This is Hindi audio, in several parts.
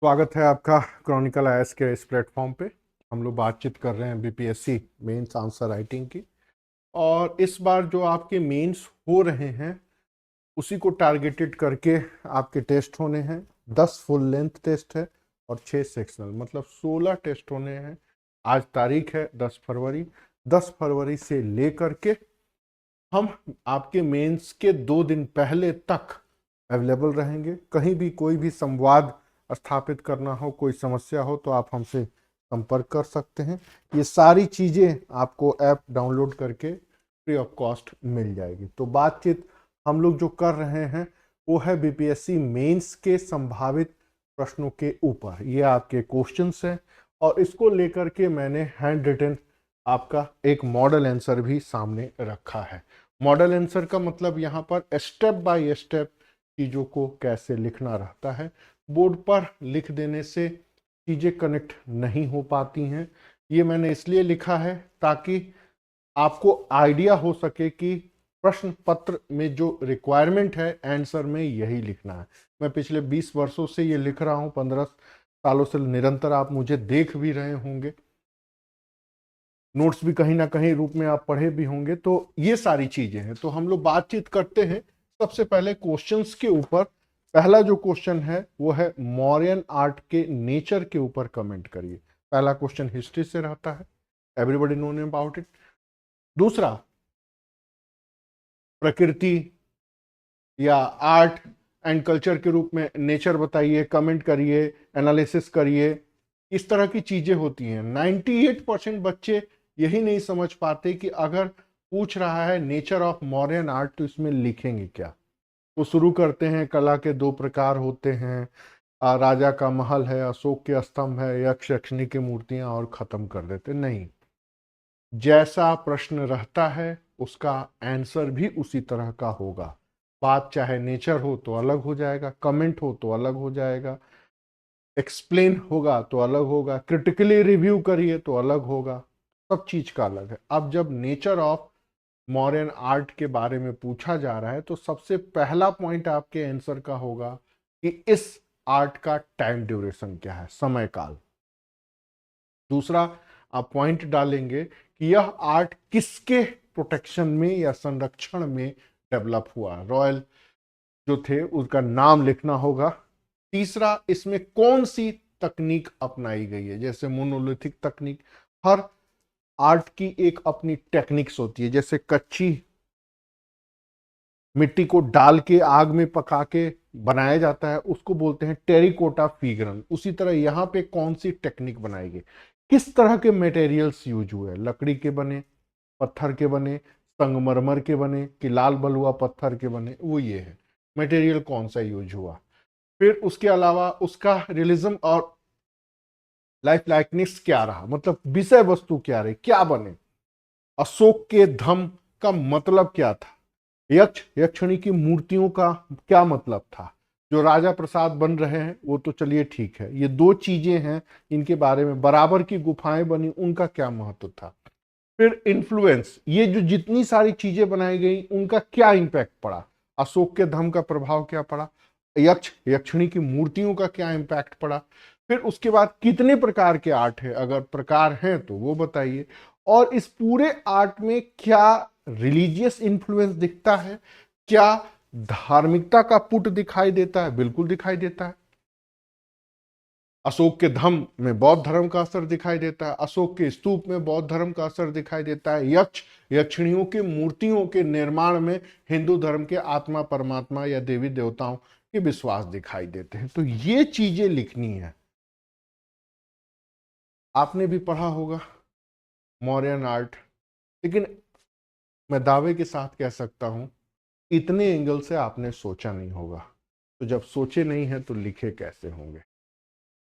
स्वागत है आपका क्रॉनिकल आईएएस के इस प्लेटफॉर्म पे। हम लोग बातचीत कर रहे हैं बीपीएससी मेंस आंसर राइटिंग की। और इस बार जो आपके मेंस हो रहे हैं उसी को टारगेटेड करके आपके टेस्ट होने हैं। 10 फुल लेंथ टेस्ट है और 6 सेक्शनल, मतलब 16 टेस्ट होने हैं। आज तारीख है 10 फरवरी। 10 फरवरी से लेकर के हम आपके मेंस के 2 दिन पहले तक अवेलेबल रहेंगे। कहीं भी कोई भी संवाद स्थापित करना हो, कोई समस्या हो, तो आप हमसे संपर्क कर सकते हैं। ये सारी चीज़ें आपको ऐप डाउनलोड करके फ्री ऑफ कॉस्ट मिल जाएगी। तो बातचीत हम लोग जो कर रहे हैं वो है बीपीएससी मेंस के संभावित प्रश्नों के ऊपर। ये आपके क्वेश्चंस हैं और इसको लेकर के मैंने हैंड रिटन आपका एक मॉडल आंसर भी सामने रखा है। मॉडल आंसर का मतलब यहाँ पर स्टेप बाय स्टेप चीज़ों को कैसे लिखना रहता है। बोर्ड पर लिख देने से चीज़ें कनेक्ट नहीं हो पाती हैं। ये मैंने इसलिए लिखा है ताकि आपको आइडिया हो सके कि प्रश्न पत्र में जो रिक्वायरमेंट है आंसर में यही लिखना है। मैं पिछले 20 वर्षों से ये लिख रहा हूँ, 15 सालों से निरंतर आप मुझे देख भी रहे होंगे, नोट्स भी कहीं ना कहीं रूप में आप पढ़े भी होंगे। तो ये सारी चीजें हैं। तो हम लोग बातचीत करते हैं सबसे पहले क्वेश्चंस के ऊपर। पहला जो क्वेश्चन है वो है मौर्यन आर्ट के नेचर के ऊपर कमेंट करिए। पहला क्वेश्चन हिस्ट्री से रहता है, एवरीबॉडी नोन अबाउट इट। दूसरा, प्रकृति या आर्ट एंड कल्चर के रूप में नेचर बताइए, कमेंट करिए, एनालिसिस करिए। इस तरह की चीजें होती हैं। 98% बच्चे यही नहीं समझ पाते कि अगर पूछ रहा है नेचर ऑफ मॉडर्न आर्ट तो इसमें लिखेंगे क्या। तो शुरू करते हैं, कला के 2 प्रकार होते हैं, राजा का महल है, अशोक के स्तंभ है, यक्ष यक्षिणी की मूर्तियां, और खत्म कर देते। नहीं, जैसा प्रश्न रहता है उसका आंसर भी उसी तरह का होगा। बात चाहे नेचर हो तो अलग हो जाएगा, कमेंट हो तो अलग हो जाएगा, एक्सप्लेन होगा तो अलग होगा, क्रिटिकली रिव्यू करिए तो अलग होगा। सब चीज का अलग है। अब जब नेचर ऑफ मॉडर्न आर्ट के बारे में पूछा जा रहा है तो सबसे पहला पॉइंट आपके आंसर का होगा कि इस आर्ट का टाइम ड्यूरेशन क्या है, समय काल। दूसरा, आप पॉइंट डालेंगे कि यह आर्ट किसके प्रोटेक्शन में या संरक्षण में डेवलप हुआ, रॉयल जो थे उसका नाम लिखना होगा। तीसरा, इसमें कौन सी तकनीक अपनाई गई है, जैसे मोनोलिथिक तकनीक। हर आर्ट की एक अपनी टेक्निक्स होती है। जैसे कच्ची मिट्टी को डाल के आग में पका के बनाया जाता है, उसको बोलते हैं टेरिकोटा फिगरन। उसी तरह यहाँ पे कौन सी टेक्निक बनाई गई, किस तरह के मटेरियल्स यूज हुए, लकड़ी के बने, पत्थर के बने, संगमरमर के बने कि लाल बलुआ पत्थर के बने, वो ये है मटेरियल कौन सा यूज हुआ। फिर उसके अलावा उसका रियलिज्म और लाइफ लाइकनेस क्या रहा, मतलब विषय वस्तु क्या रही, क्या बने। अशोक के धम का मतलब क्या था, यक्ष यक्षिणी की मूर्तियों का क्या मतलब था। जो राजा प्रसाद बन रहे हैं वो तो चलिए ठीक है, ये 2 चीजें हैं इनके बारे में। बराबर की गुफाएं बनी, उनका क्या महत्व था। फिर इन्फ्लुएंस, ये जो जितनी सारी चीजें बनाई गई उनका क्या इंपैक्ट पड़ा, अशोक के धम का प्रभाव क्या पड़ा, यक्ष यक्षिणी की मूर्तियों का क्या इंपैक्ट पड़ा। फिर उसके बाद कितने प्रकार के आर्ट है, अगर प्रकार हैं तो वो बताइए। और इस पूरे आर्ट में क्या रिलीजियस इन्फ्लुएंस दिखता है, क्या धार्मिकता का पुट दिखाई देता है, बिल्कुल दिखाई देता है। अशोक के धम में बौद्ध धर्म का असर दिखाई देता है, अशोक के स्तूप में बौद्ध धर्म का असर दिखाई देता है, यक्ष यक्षिणियों की मूर्तियों के निर्माण में हिंदू धर्म के आत्मा परमात्मा या देवी देवताओं के विश्वास दिखाई देते हैं। तो ये चीजें लिखनी है। आपने भी पढ़ा होगा मौर्यन आर्ट, लेकिन मैं दावे के साथ कह सकता हूं इतने एंगल से आपने सोचा नहीं होगा। तो जब सोचे नहीं है तो लिखे कैसे होंगे।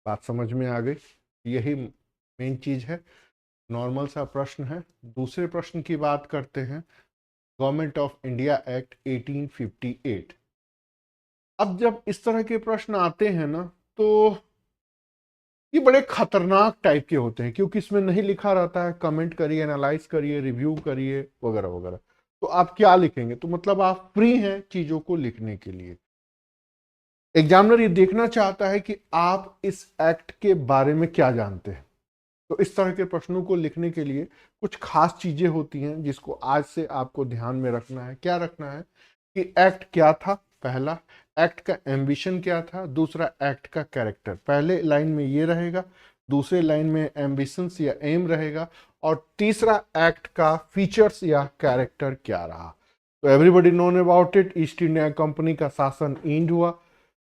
बात समझ में आ गई। यही मेन चीज है। नॉर्मल सा प्रश्न है। दूसरे प्रश्न की बात करते हैं, गवर्नमेंट ऑफ इंडिया एक्ट 1858। अब जब इस तरह के प्रश्न आते हैं ना, तो ये बड़े खतरनाक टाइप के होते हैं, क्योंकि इसमें नहीं लिखा रहता है कमेंट करिए, एनालाइज करिए, रिव्यू करिए, वगैरह वगैरह। तो आप क्या लिखेंगे, तो मतलब आप फ्री हैं चीजों को लिखने के लिए। एग्जामिनर ये देखना चाहता है कि आप इस एक्ट के बारे में क्या जानते हैं। तो इस तरह के प्रश्नों को लिखने के लिए कुछ खास चीजें होती हैं जिसको आज से आपको ध्यान में रखना है। क्या रखना है कि एक्ट क्या था, पहला एक्ट का एम्बिशन क्या था, दूसरा एक्ट का कैरेक्टर। पहले लाइन में ये रहेगा, दूसरे लाइन में एम्बिशंस या एम रहेगा, और तीसरा एक्ट का फीचर्स या कैरेक्टर क्या रहा। तो everybody known about it, east India company का शासन एंड हुआ,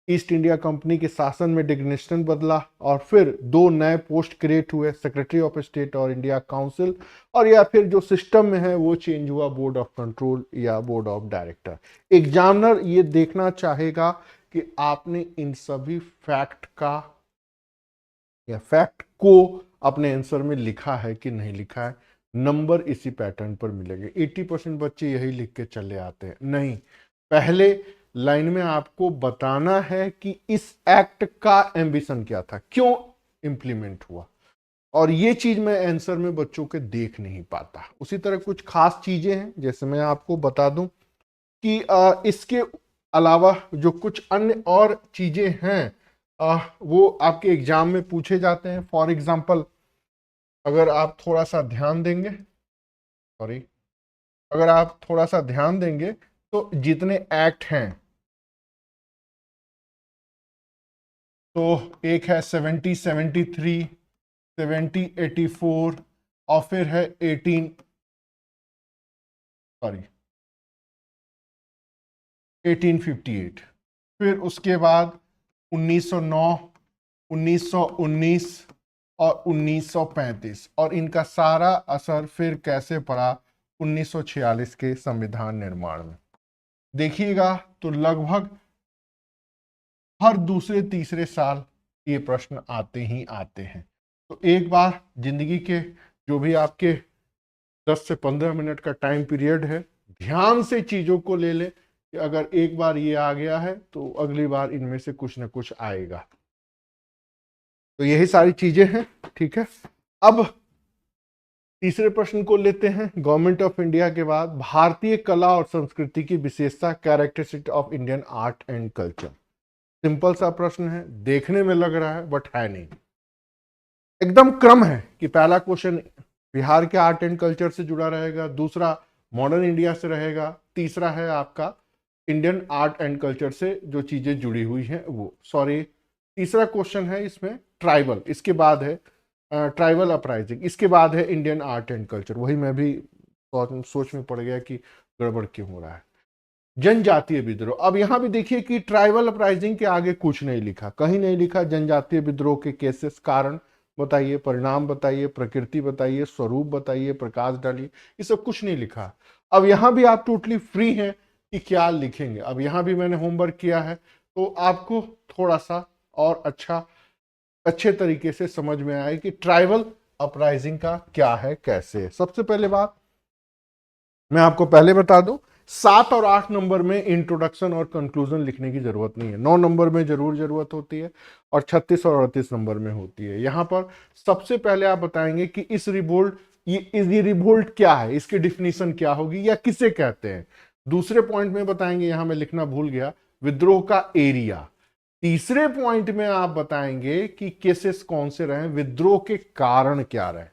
ईस्ट इंडिया कंपनी के शासन में डिग्नेशन बदला, और फिर दो नए पोस्ट क्रिएट हुए, सेक्रेटरी ऑफ स्टेट और इंडिया काउंसिल, और या फिर जो सिस्टम में है वो चेंज हुआ, बोर्ड ऑफ कंट्रोल या बोर्ड ऑफ डायरेक्टर। एग्जामिनर ये देखना चाहेगा कि आपने इन सभी फैक्ट का या फैक्ट को अपने आंसर में लिखा है कि नहीं लिखा है। नंबर इसी पैटर्न पर मिलेंगे। 80% बच्चे यही लिख के चले आते हैं। नहीं, पहले लाइन में आपको बताना है कि इस एक्ट का एम्बिशन क्या था, क्यों इंप्लीमेंट हुआ, और ये चीज मैं आंसर में बच्चों के देख नहीं पाता। उसी तरह कुछ खास चीजें हैं, जैसे मैं आपको बता दूं कि इसके अलावा जो कुछ अन्य और चीजें हैं वो आपके एग्जाम में पूछे जाते हैं। फॉर एग्जाम्पल, अगर आप थोड़ा सा ध्यान देंगे, सॉरी, अगर आप थोड़ा सा ध्यान देंगे तो जितने एक्ट हैं, तो एक है 7073, 7084, और फिर है 1858, फिर उसके बाद 1909, 1919 और 1935, और इनका सारा असर फिर कैसे पड़ा 1946 के संविधान निर्माण में। देखिएगा तो लगभग हर दूसरे तीसरे साल ये प्रश्न आते ही आते हैं। तो एक बार जिंदगी के जो भी आपके 10 से 15 मिनट का टाइम पीरियड है, ध्यान से चीजों को ले लें कि अगर एक बार ये आ गया है तो अगली बार इनमें से कुछ ना कुछ आएगा। तो यही सारी चीजें हैं, ठीक है। अब तीसरे प्रश्न को लेते हैं। गवर्नमेंट ऑफ इंडिया के बाद भारतीय कला और संस्कृति की विशेषता, characteristic of Indian art and culture. Simple सा प्रश्न है, देखने में लग रहा है बट है नहीं। एकदम क्रम है कि पहला क्वेश्चन बिहार के आर्ट एंड कल्चर से जुड़ा रहेगा, दूसरा मॉडर्न इंडिया से रहेगा, तीसरा है आपका इंडियन आर्ट एंड कल्चर से जो चीजें जुड़ी हुई हैं वो। सॉरी, तीसरा क्वेश्चन है इसमें ट्राइबल, इसके बाद है ट्राइबल अपराइजिंग, इसके बाद है इंडियन आर्ट एंड कल्चर। वही मैं भी सोच में पड़ गया कि गड़बड़ क्यों हो रहा है। जनजातीय विद्रोह, अब यहां भी देखिए कि ट्राइबल अपराइजिंग के आगे कुछ नहीं लिखा, कहीं नहीं लिखा जनजातीय विद्रोह के केसेस, कारण बताइए, परिणाम बताइए, प्रकृति बताइए, स्वरूप बताइए, प्रकाश डालिए, ये सब कुछ नहीं लिखा। अब यहां भी आप टोटली फ्री हैं कि क्या लिखेंगे। अब यहां भी मैंने होमवर्क किया है तो आपको थोड़ा सा और अच्छे तरीके से समझ में आए कि ट्राइबल अपराइजिंग का क्या है, कैसे। सबसे पहले बात मैं आपको पहले बता दूं, 7 और 8 नंबर में इंट्रोडक्शन और कंक्लूजन लिखने की जरूरत नहीं है। 9 नंबर में जरूरत होती है, और 36 और 38 नंबर में होती है। यहां पर सबसे पहले आप बताएंगे कि इस रिवोल्ट, ये रिवोल्ट क्या है, इसकी डिफिनीशन क्या होगी या किसे कहते हैं। दूसरे पॉइंट में बताएंगे, यहां मैं लिखना भूल गया, विद्रोह का एरिया। तीसरे पॉइंट में आप बताएंगे कि केसेस कौन से रहे, विद्रोह के कारण क्या रहे।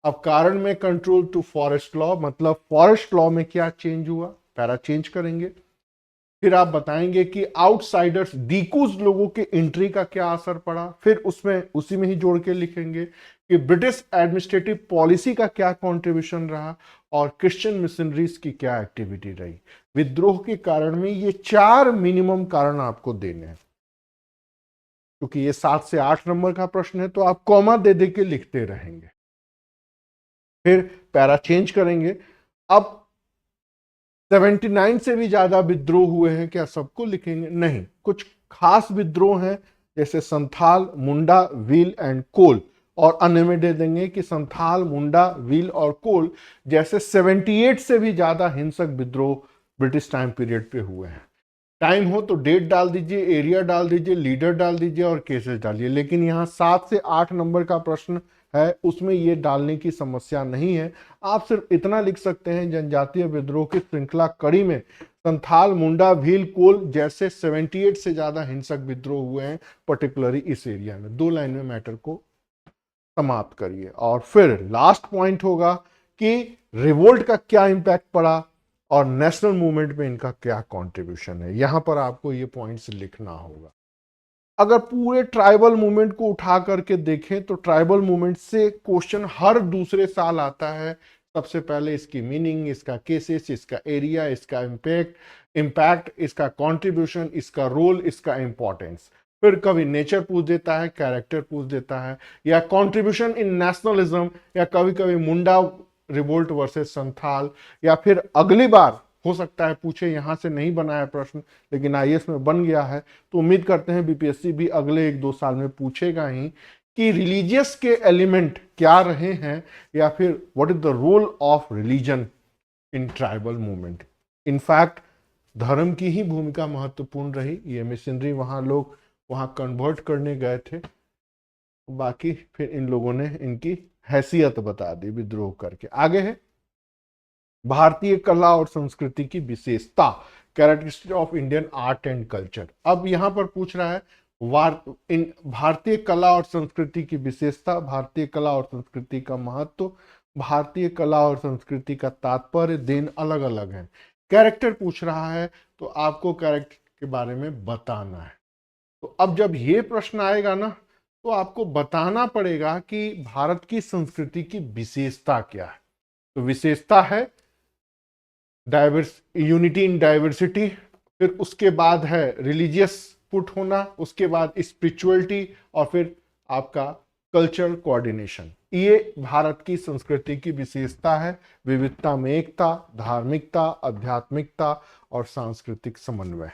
अब कारण में कंट्रोल टू फॉरेस्ट लॉ, मतलब फॉरेस्ट लॉ में क्या चेंज हुआ, पैरा चेंज करेंगे। फिर आप बताएंगे कि आउटसाइडर्स, डीकूज लोगों के एंट्री का क्या असर पड़ा। फिर उसमें उसी में ही जोड़ के लिखेंगे कि ब्रिटिश एडमिनिस्ट्रेटिव पॉलिसी का क्या कंट्रीब्यूशन रहा, और क्रिश्चियन मिशनरीज की क्या एक्टिविटी रही। विद्रोह के कारण में ये 4 मिनिमम कारण आपको देने हैं। क्योंकि ये 7 से 8 नंबर का प्रश्न है तो आप कॉमा दे दे के लिखते रहेंगे। फिर पैरा चेंज करेंगे। अब 79 से भी ज्यादा विद्रोह हुए हैं, क्या सबको लिखेंगे? नहीं, कुछ खास विद्रोह हैं, जैसे संथाल, मुंडा, व्हील एंड कोल, और अन्य में दे देंगे कि संथाल, मुंडा, व्हील और कोल जैसे 78 से भी ज्यादा हिंसक विद्रोह ब्रिटिश टाइम पीरियड पे हुए हैं। टाइम हो तो डेट डाल दीजिए, एरिया डाल दीजिए, लीडर डाल दीजिए और केसेस डालिए। लेकिन यहाँ 7 से 8 नंबर का प्रश्न है, उसमें ये डालने की समस्या नहीं है। आप सिर्फ इतना लिख सकते हैं, जनजातीय विद्रोह की श्रृंखला कड़ी में संथाल, मुंडा, भील, कोल जैसे 78 से ज्यादा हिंसक विद्रोह हुए हैं पर्टिकुलरली इस एरिया में। 2 लाइन में मैटर को समाप्त करिए। और फिर लास्ट पॉइंट होगा कि रिवोल्ट का क्या इंपैक्ट पड़ा और नेशनल मूवमेंट में इनका क्या कंट्रीब्यूशन है। यहां पर आपको ये पॉइंट्स लिखना होगा। अगर पूरे ट्राइबल मूवमेंट को उठा करके देखें तो ट्राइबल मूवमेंट से क्वेश्चन हर दूसरे साल आता है। सबसे पहले इसकी मीनिंग, इसका केसेस, इसका एरिया, इसका इम्पैक्ट, इसका कंट्रीब्यूशन, इसका रोल, इसका इंपॉर्टेंस। फिर कभी नेचर पूछ देता है, कैरेक्टर पूछ देता है, या कंट्रीब्यूशन इन नेशनलिज्म, या कभी कभी मुंडा रिवोल्ट वर्सेस संथाल, या फिर अगली बार हो सकता है पूछे, यहां से नहीं बनाया प्रश्न लेकिन आईएएस में बन गया है, तो उम्मीद करते हैं बीपीएससी भी अगले 1-2 साल में पूछेगा ही कि रिलीजियस के एलिमेंट क्या रहे हैं, या फिर what is the role of religion in tribal movement. In fact धर्म की ही भूमिका महत्वपूर्ण रही। ये मिशनरी लोग वहां कन्वर्ट करने गए थे, बाकी फिर इन लोगों ने इनकी हैसियत बता दी विद्रोह करके। आगे है भारतीय कला और संस्कृति की विशेषता, characteristic of Indian art and culture. अब यहां पर पूछ रहा है भारतीय कला और संस्कृति की विशेषता, भारतीय कला और संस्कृति का महत्व, भारतीय कला और संस्कृति का तात्पर्य, देन अलग अलग है। कैरेक्टर पूछ रहा है तो आपको कैरेक्टर के बारे में बताना है। तो अब जब ये प्रश्न आएगा ना तो आपको बताना पड़ेगा कि भारत की संस्कृति की विशेषता क्या है। तो विशेषता है यूनिटी इन डाइवर्सिटी, फिर उसके बाद है रिलीजियस पुट होना, उसके बाद स्पिरिचुअलिटी, और फिर आपका कल्चरल कोऑर्डिनेशन। ये भारत की संस्कृति की विशेषता है। विविधता में एकता, धार्मिकता, आध्यात्मिकता और सांस्कृतिक समन्वय।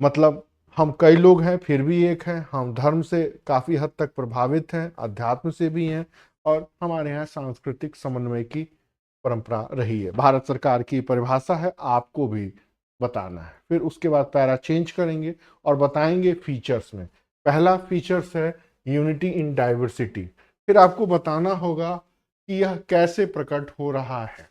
मतलब हम कई लोग हैं फिर भी एक हैं, हम धर्म से काफी हद तक प्रभावित हैं, अध्यात्म से भी हैं, और हमारे यहाँ सांस्कृतिक समन्वय की परंपरा रही है। भारत सरकार की परिभाषा है, आपको भी बताना है। फिर उसके बाद पैरा चेंज करेंगे और बताएंगे फीचर्स में। पहला फीचर्स है यूनिटी इन डाइवर्सिटी। फिर आपको बताना होगा कि यह कैसे प्रकट हो रहा है।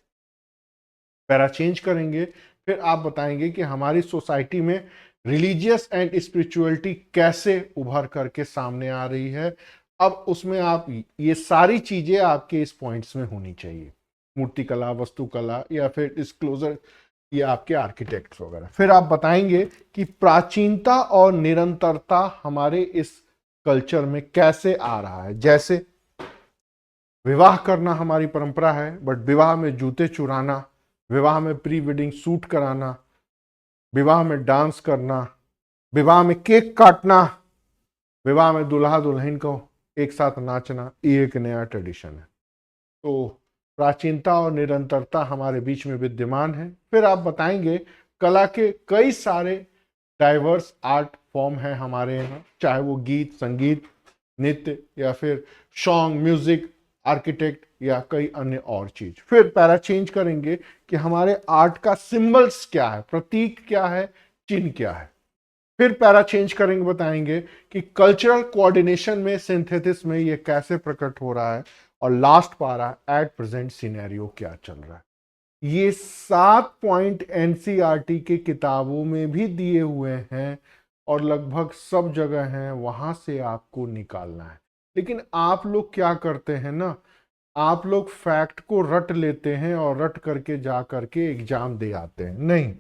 पैरा चेंज करेंगे, फिर आप बताएंगे कि हमारी सोसाइटी में रिलीजियस एंड स्पिरिचुअलिटी कैसे उभर करके सामने आ रही है। अब उसमें आप ये सारी चीजें आपके इस पॉइंट्स में होनी चाहिए, मूर्तिकला, वास्तुकला, या फिर डिस्क्लोजर, या आपके आर्किटेक्ट्स वगैरह। फिर आप बताएंगे कि प्राचीनता और निरंतरता हमारे इस कल्चर में कैसे आ रहा है। जैसे विवाह करना हमारी परंपरा है, बट विवाह में जूते चुराना, विवाह में प्री वेडिंग शूट कराना, विवाह में डांस करना, विवाह में केक काटना, विवाह में दूल्हा दुल्हन को एक साथ नाचना, ये एक नया ट्रेडिशन है। तो प्राचीनता और निरंतरता हमारे बीच में विद्यमान है। फिर आप बताएंगे कला के कई सारे डाइवर्स आर्ट फॉर्म हैं हमारे यहाँ, चाहे वो गीत, संगीत, नृत्य, या फिर सॉन्ग, म्यूजिक, आर्किटेक्ट, या कई अन्य और चीज। फिर पैरा चेंज करेंगे कि हमारे आर्ट का सिंबल्स क्या है, प्रतीक क्या है, चिन्ह क्या है। फिर पैरा चेंज करेंगे, बताएंगे कि कल्चरल कोऑर्डिनेशन में, सिंथेसिस में ये कैसे प्रकट हो रहा है। और लास्ट पारा एट प्रेजेंट सिनेरियो क्या चल रहा है। ये 7 पॉइंट एनसीईआरटी के किताबों में भी दिए हुए हैं और लगभग सब जगह हैं, वहां से आपको निकालना है। लेकिन आप लोग क्या करते हैं ना, आप लोग फैक्ट को रट लेते हैं और रट करके जा करके एग्जाम दे आते हैं। नहीं,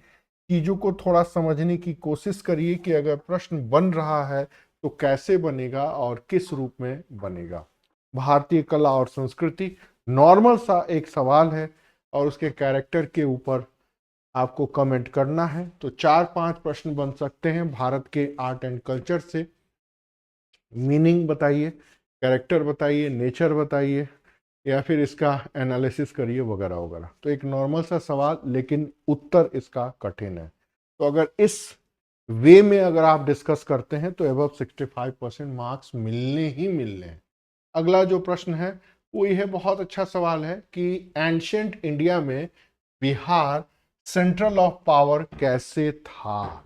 चीजों को थोड़ा समझने की कोशिश करिए कि अगर प्रश्न बन रहा है तो कैसे बनेगा और किस रूप में बनेगा। भारतीय कला और संस्कृति नॉर्मल सा एक सवाल है और उसके कैरेक्टर के ऊपर आपको कमेंट करना है। तो 4-5 प्रश्न बन सकते हैं भारत के आर्ट एंड कल्चर से। मीनिंग बताइए, कैरेक्टर बताइए, नेचर बताइए, या फिर इसका एनालिसिस करिए वगैरह वगैरह। तो एक नॉर्मल सा सवाल, लेकिन उत्तर इसका कठिन है। तो अगर इस वे में अगर आप डिस्कस करते हैं तो अबव 65% मार्क्स मिलने ही मिलने हैं। अगला जो प्रश्न है वो ये है, बहुत अच्छा सवाल है कि एंशिएंट इंडिया में बिहार सेंट्रल ऑफ पावर कैसे था,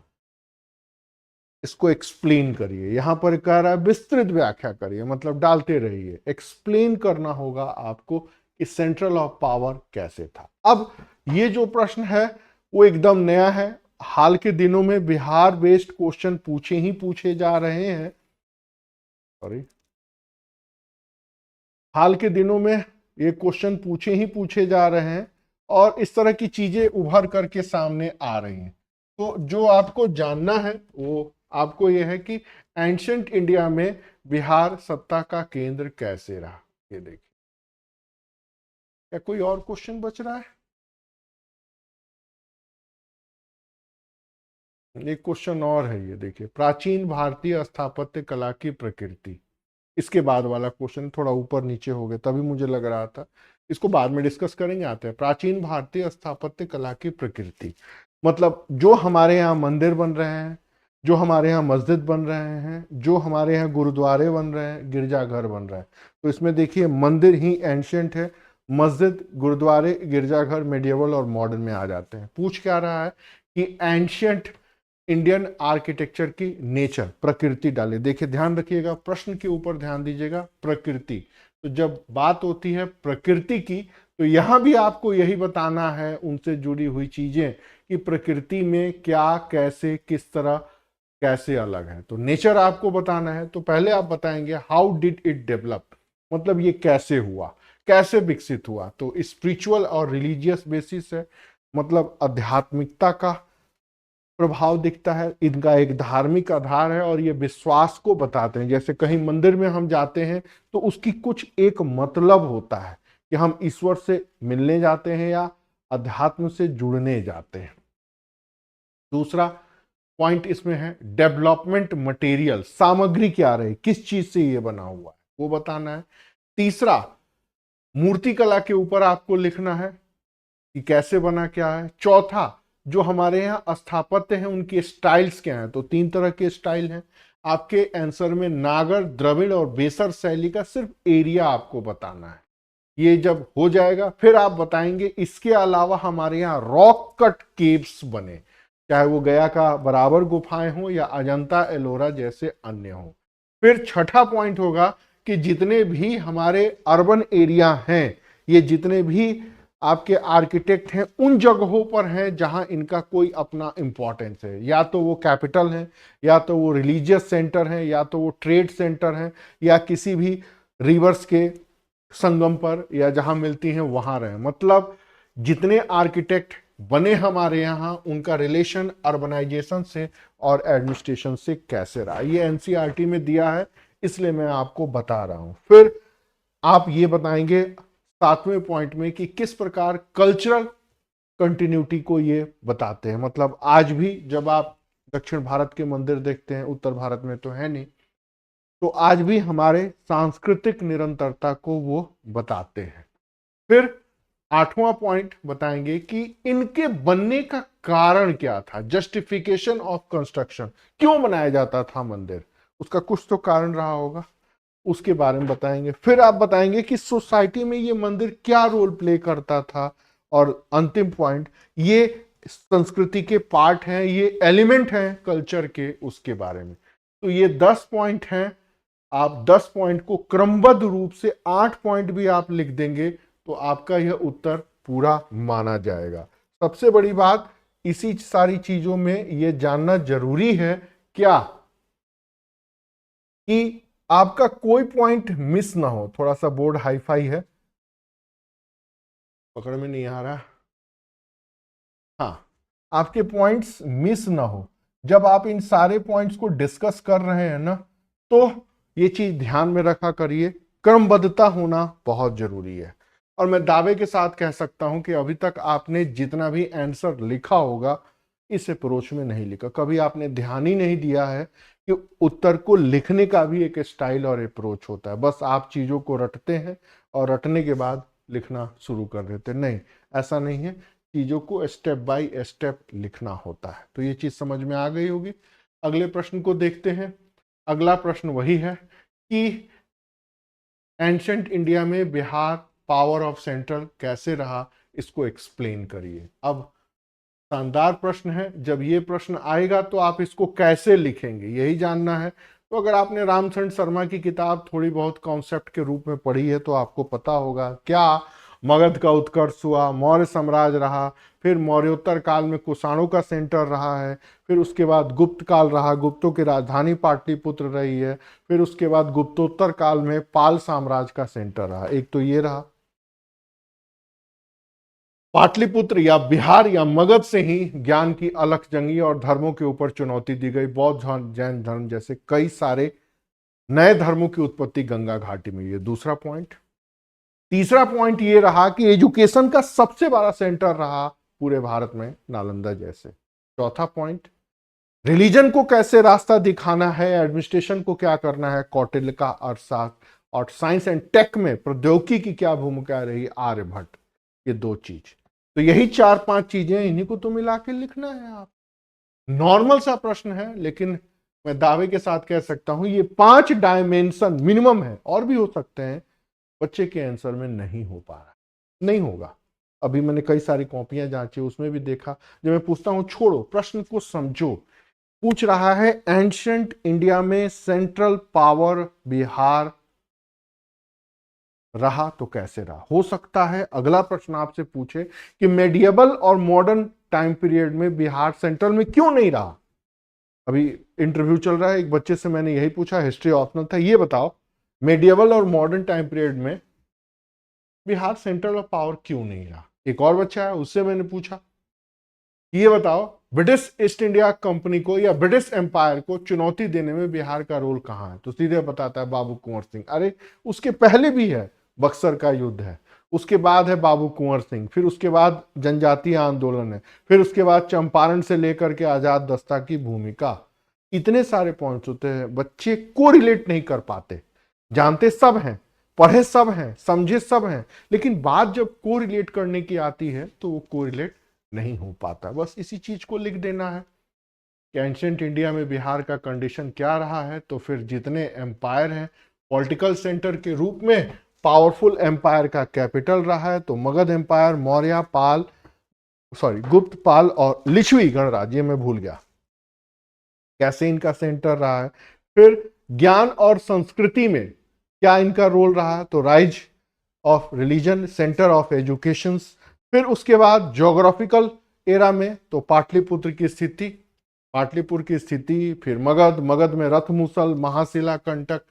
इसको एक्सप्लेन करिए। यहां पर कह रहा है विस्तृत व्याख्या करिए, मतलब डालते रहिए, एक्सप्लेन करना होगा आपको कि सेंट्रल ऑफ पावर कैसे था। अब ये जो प्रश्न है वो एकदम नया है। हाल के दिनों में बिहार बेस्ड क्वेश्चन पूछे जा रहे हैं। सॉरी, हाल के दिनों में ये क्वेश्चन पूछे जा रहे हैं और इस तरह की चीजें उभर करके सामने आ रही हैं। तो जो आपको जानना है वो आपको ये है कि एंशिएंट इंडिया में बिहार सत्ता का केंद्र कैसे रहा। ये देखिए, क्या कोई और क्वेश्चन बच रहा है? एक क्वेश्चन और है, ये देखिए, प्राचीन भारतीय स्थापत्य कला की प्रकृति। इसके बाद वाला क्वेश्चन थोड़ा ऊपर नीचे हो गया, तभी मुझे लग रहा था इसको बाद में डिस्कस करेंगे। आते हैं प्राचीन भारतीय स्थापत्य कला की प्रकृति। मतलब जो हमारे यहाँ मंदिर बन रहे हैं, जो हमारे यहाँ मस्जिद बन रहे हैं, जो हमारे यहाँ गुरुद्वारे बन रहे हैं, गिरजाघर बन रहे हैं, तो इसमें देखिए मंदिर ही एंशियंट है, मस्जिद, गुरुद्वारे, गिरजाघर मेडिएवल और मॉडर्न में आ जाते हैं। पूछ क्या रहा है कि एंशियंट इंडियन आर्किटेक्चर की नेचर, प्रकृति डाले। देखिए ध्यान रखिएगा, प्रश्न के ऊपर ध्यान दीजिएगा, प्रकृति। तो जब बात होती है प्रकृति की, तो यहां भी आपको यही बताना है उनसे जुड़ी हुई चीजें कि प्रकृति में क्या, कैसे, किस तरह, कैसे अलग है। तो नेचर आपको बताना है, तो पहले आप बताएंगे हाउ डिड इट डेवलप, मतलब ये कैसे हुआ, कैसे विकसित हुआ। तो स्पिरिचुअल और रिलीजियस बेसिस है, मतलब आध्यात्मिकता का प्रभाव दिखता है, इनका एक धार्मिक आधार है और ये विश्वास को बताते हैं। जैसे कहीं मंदिर में हम जाते हैं तो उसकी कुछ एक मतलब होता है कि हम ईश्वर से मिलने जाते हैं या अध्यात्म से जुड़ने जाते हैं। दूसरा पॉइंट इसमें है डेवलपमेंट मटेरियल, सामग्री क्या रही, किस चीज से ये बना हुआ है वो बताना है। तीसरा मूर्तिकला के ऊपर आपको लिखना है कि कैसे बना, क्या है। चौथा जो हमारे यहाँ स्थापत्य हैं उनके स्टाइल्स क्या हैं, तो 3 तरह के स्टाइल हैं आपके आंसर में, नागर, द्रविड़ और बेसर शैली का सिर्फ एरिया आपको बताना है। ये जब हो जाएगा फिर आप बताएंगे इसके अलावा हमारे यहाँ रॉक कट केव्स बने, चाहे वो गया का बराबर गुफाएं हो या अजंता एलोरा जैसे अन्य हो। फिर छठा पॉइंट होगा कि जितने भी हमारे अर्बन एरिया हैं, ये जितने भी आपके आर्किटेक्ट हैं उन जगहों पर हैं जहां इनका कोई अपना इंपॉर्टेंस है, या तो वो कैपिटल है, या तो वो रिलीजियस सेंटर है, या तो वो ट्रेड सेंटर है, या किसी भी रिवर्स के संगम पर या जहां मिलती हैं वहां रहे। मतलब जितने आर्किटेक्ट बने हमारे यहाँ उनका रिलेशन अर्बनाइजेशन से और एडमिनिस्ट्रेशन से कैसे रहा, ये एनसीईआरटी में दिया है, इसलिए मैं आपको बता रहा हूं। फिर आप ये बताएंगे 7वें पॉइंट में कि किस प्रकार कल्चरल कंटिन्यूटी को ये बताते हैं। मतलब आज भी जब आप दक्षिण भारत के मंदिर देखते हैं, उत्तर भारत में तो है नहीं, तो आज भी हमारे सांस्कृतिक निरंतरता को वो बताते हैं। फिर 8वां पॉइंट बताएंगे कि इनके बनने का कारण क्या था, जस्टिफिकेशन ऑफ कंस्ट्रक्शन, क्यों बनाया जाता था मंदिर, उसका कुछ तो कारण रहा होगा, उसके बारे में बताएंगे। फिर आप बताएंगे कि सोसाइटी में ये मंदिर क्या रोल प्ले करता था, और अंतिम पॉइंट, ये संस्कृति के पार्ट हैं, ये एलिमेंट हैं कल्चर के, उसके बारे में। तो ये 10 पॉइंट हैं। आप 10 पॉइंट को क्रमबद्ध रूप से 8 पॉइंट भी आप लिख देंगे तो आपका यह उत्तर पूरा माना जाएगा। सबसे बड़ी बात, इसी सारी चीजों में यह जानना जरूरी है क्या कि आपका कोई पॉइंट मिस ना हो। थोड़ा सा बोर्ड हाईफाई है, पकड़ में नहीं आ रहा। हाँ, आपके पॉइंट्स मिस ना हो। जब आप इन सारे पॉइंट्स को डिस्कस कर रहे हैं ना, तो ये चीज ध्यान में रखा करिए, क्रमबद्धता होना बहुत जरूरी है। और मैं दावे के साथ कह सकता हूं कि अभी तक आपने जितना भी आंसर लिखा होगा इस अप्रोच में नहीं लिखा, कभी आपने ध्यान ही नहीं दिया है कि उत्तर को लिखने का भी एक स्टाइल और अप्रोच होता है। बस आप चीजों को रटते हैं और रटने के बाद लिखना शुरू कर देते हैं। नहीं, ऐसा नहीं है, चीजों को स्टेप बाय स्टेप लिखना होता है। तो ये चीज समझ में आ गई होगी। अगले प्रश्न को देखते हैं। अगला प्रश्न वही है कि एंशंट इंडिया में बिहार पावर ऑफ सेंट्रल कैसे रहा, इसको एक्सप्लेन करिए। अब शानदार प्रश्न है, जब ये प्रश्न आएगा तो आप इसको कैसे लिखेंगे यही जानना है। तो अगर आपने रामचंद्र शर्मा की किताब थोड़ी बहुत कॉन्सेप्ट के रूप में पढ़ी है तो आपको पता होगा क्या मगध का उत्कर्ष हुआ, मौर्य साम्राज्य रहा, फिर मौर्योत्तर काल में कुषाणों का सेंटर रहा है, फिर उसके बाद गुप्त काल रहा, गुप्तों की राजधानी पाटलिपुत्र रही है, फिर उसके बाद गुप्तोत्तर काल में पाल साम्राज्य का सेंटर रहा। एक तो ये रहा, पाटलिपुत्र या बिहार या मगध से ही ज्ञान की अलख जंगी और धर्मों के ऊपर चुनौती दी गई। बौद्ध धर्म, जैन धर्म जैसे कई सारे नए धर्मों की उत्पत्ति गंगा घाटी में। ये दूसरा पॉइंट। तीसरा पॉइंट ये रहा कि एजुकेशन का सबसे बड़ा सेंटर रहा पूरे भारत में नालंदा जैसे। चौथा पॉइंट, रिलीजन को कैसे रास्ता दिखाना है, एडमिनिस्ट्रेशन को क्या करना है, कौटिल्य का अर्थशास्त्र, और साइंस एंड टेक में प्रौद्योगिकी की क्या भूमिका रही, आर्यभट्ट। ये दो चीज, तो यही 4-5 चीजें, इन्हीं को तो मिला के लिखना है। आप नॉर्मल सा प्रश्न है, लेकिन मैं दावे के साथ कह सकता हूं ये 5 डायमेंशन मिनिमम है, और भी हो सकते हैं, बच्चे के आंसर में नहीं हो पा रहा, नहीं होगा। अभी मैंने कई सारी कॉपियां जांची, उसमें भी देखा, जब मैं पूछता हूं छोड़ो, प्रश्न को समझो, पूछ रहा है एंशिएंट इंडिया में सेंट्रल पावर बिहार रहा तो कैसे रहा। हो सकता है अगला प्रश्न आपसे पूछे कि मेडिएवल और मॉडर्न टाइम पीरियड में बिहार सेंट्रल में क्यों नहीं रहा। अभी इंटरव्यू चल रहा है, एक बच्चे से मैंने यही पूछा, हिस्ट्री ऑप्शनल था, ये बताओ मेडिएवल और मॉडर्न टाइम पीरियड में बिहार सेंट्रल ऑफ पावर क्यों नहीं रहा। एक और बच्चा है, उससे मैंने पूछा, ये बताओ ब्रिटिश ईस्ट इंडिया कंपनी को या ब्रिटिश एम्पायर को चुनौती देने में बिहार का रोल कहां है, तो सीधे बताता है बाबू कुंवर सिंह। अरे उसके पहले भी है, बक्सर का युद्ध है, उसके बाद है बाबू कुंवर सिंह, फिर उसके बाद जनजातीय आंदोलन है, फिर उसके बाद चंपारण से लेकर के आजाद दस्ता की भूमिका। इतने सारे पॉइंट्स होते हैं, बच्चे को रिलेट नहीं कर पाते। जानते सब हैं, पढ़े सब हैं, समझे सब हैं, लेकिन बात जब को रिलेट करने की आती है तो वो को रिलेट नहीं हो पाता। बस इसी चीज को लिख देना है कि एंशिएंट इंडिया में बिहार का कंडीशन क्या रहा है। तो फिर जितने एम्पायर हैं पॉलिटिकल सेंटर के रूप में, पावरफुल एम्पायर का कैपिटल रहा है, तो मगध एम्पायर, मौर्य, पाल, गुप्त, पाल और लिच्छवी गणराज्य, मैं भूल गया कैसे इनका सेंटर रहा है। फिर ज्ञान और संस्कृति में क्या इनका रोल रहा है, तो rise of religion, centre of education. फिर उसके बाद ज्योग्राफिकल एरा में तो पाटलिपुत्र की स्थिति, पाटलिपुत्र की स्थिति, फिर मगध, मगध में रथमुसल, महाशिला, कंटक,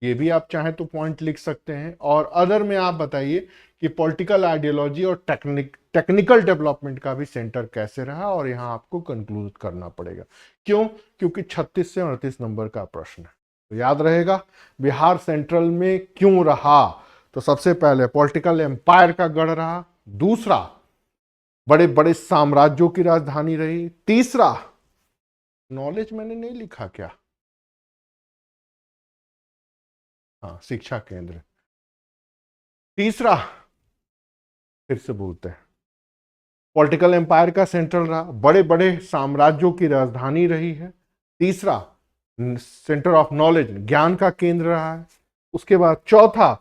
ये भी आप चाहें तो पॉइंट लिख सकते हैं। और अदर में आप बताइए कि पॉलिटिकल आइडियोलॉजी और टेक्निकल डेवलपमेंट का भी सेंटर कैसे रहा, और यहां आपको कंक्लूड करना पड़ेगा। क्यों? क्योंकि 36 से 38 नंबर का प्रश्न है, तो याद रहेगा बिहार सेंट्रल में क्यों रहा। तो सबसे पहले पॉलिटिकल एम्पायर का गढ़ रहा, दूसरा बड़े बड़े साम्राज्यों की राजधानी रही, तीसरा नॉलेज मैंने नहीं लिखा क्या, हाँ शिक्षा केंद्र, तीसरा फिर से बोलते हैं पॉलिटिकल एम्पायर का सेंट्रल रहा, बड़े बड़े साम्राज्यों की राजधानी रही है, तीसरा सेंटर ऑफ नॉलेज, ज्ञान का केंद्र रहा है, उसके बाद चौथा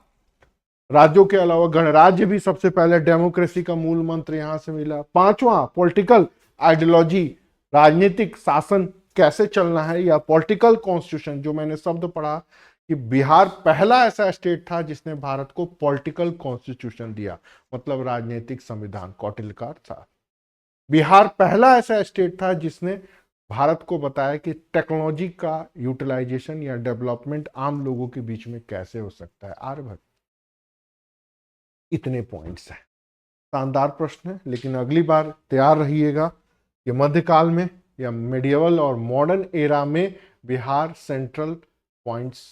राज्यों के अलावा गणराज्य भी सबसे पहले डेमोक्रेसी का मूल मंत्र यहां से मिला, पांचवा पॉलिटिकल आइडियोलॉजी, राजनीतिक शासन कैसे चलना है, या पॉलिटिकल कॉन्स्टिट्यूशन, जो मैंने शब्द पढ़ा कि बिहार पहला ऐसा स्टेट था जिसने भारत को पॉलिटिकल कॉन्स्टिट्यूशन दिया, मतलब राजनीतिक संविधान, कौटिल्य का था। बिहार पहला ऐसा स्टेट था जिसने भारत को बताया कि टेक्नोलॉजी का यूटिलाइजेशन या डेवलपमेंट आम लोगों के बीच में कैसे हो सकता है, आर्यभट्ट। इतने पॉइंट्स हैं, शानदार प्रश्न है, लेकिन अगली बार तैयार रहिएगा कि मध्यकाल में या मेडिएवल और मॉडर्न एरा में बिहार सेंट्रल पॉइंट्स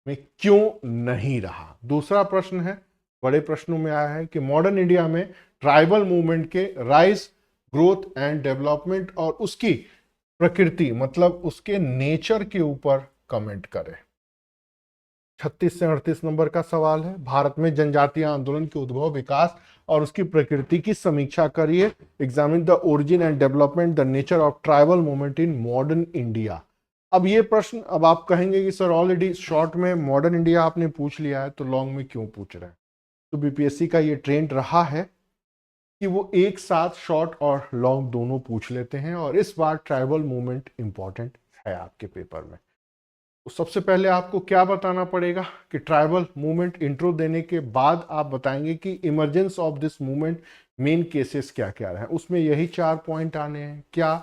में क्यों नहीं रहा। दूसरा प्रश्न है, बड़े प्रश्नों में आया है कि मॉडर्न इंडिया में ट्राइबल मूवमेंट के राइज, ग्रोथ एंड डेवलपमेंट और उसकी प्रकृति, मतलब उसके नेचर के ऊपर कमेंट करें। 36 से 38 नंबर का सवाल है, भारत में जनजातीय आंदोलन के उद्भव, विकास और उसकी प्रकृति की समीक्षा करिए। Examine the origin and development, the nature of tribal movement in modern India. अब ये प्रश्न, अब आप कहेंगे कि सर ऑलरेडी शॉर्ट में मॉडर्न इंडिया आपने पूछ लिया है, तो लॉन्ग में क्यों पूछ रहे हैं। तो बीपीएससी का ये ट्रेंड रहा है कि वो एक साथ शॉर्ट और लॉन्ग दोनों पूछ लेते हैं, और इस बार ट्राइबल मूवमेंट इंपॉर्टेंट है आपके पेपर में। तो सबसे पहले आपको क्या बताना पड़ेगा कि ट्राइबल मूवमेंट इंट्रो देने के बाद आप बताएंगे कि emergence of this movement main cases क्या क्या रहे, उसमें यही 4 पॉइंट आने हैं। क्या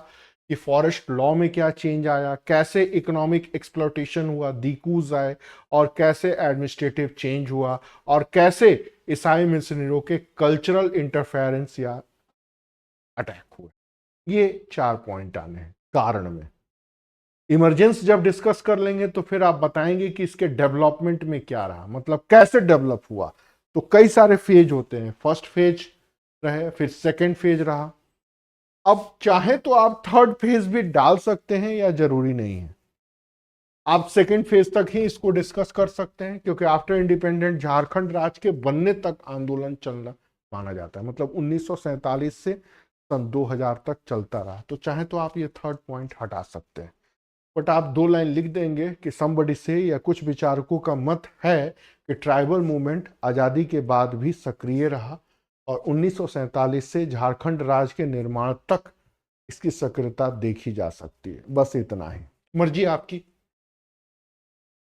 कि फॉरेस्ट लॉ में क्या चेंज आया, कैसे इकोनॉमिक एक्सप्लॉटेशन हुआ, डीकूज आए, और कैसे एडमिनिस्ट्रेटिव चेंज हुआ, और कैसे ईसाई मिशनरियों के कल्चरल इंटरफेरेंस या अटैक हुए। ये 4 पॉइंट आने हैं कारण में। इमरजेंस जब डिस्कस कर लेंगे तो फिर आप बताएंगे कि इसके डेवलपमेंट में क्या रहा, मतलब कैसे डेवलप हुआ। तो कई सारे फेज होते हैं, फर्स्ट फेज रहे, फिर सेकंड फेज रहा। अब चाहे तो आप थर्ड फेज भी डाल सकते हैं या जरूरी नहीं है, आप सेकंड फेज तक ही इसको डिस्कस कर सकते हैं, क्योंकि आफ्टर इंडिपेंडेंट झारखंड राज्य के बनने तक आंदोलन चलना माना जाता है, मतलब 1947 से सन 2000 तक चलता रहा। तो चाहे तो आप ये थर्ड पॉइंट हटा सकते हैं, बट आप 2 लाइन लिख देंगे कि समबडी से या कुछ विचारकों का मत है कि ट्राइबल मूवमेंट आज़ादी के बाद भी सक्रिय रहा और 1947 से झारखंड राज्य के निर्माण तक इसकी सक्रियता देखी जा सकती है। बस इतना ही, मर्जी आपकी।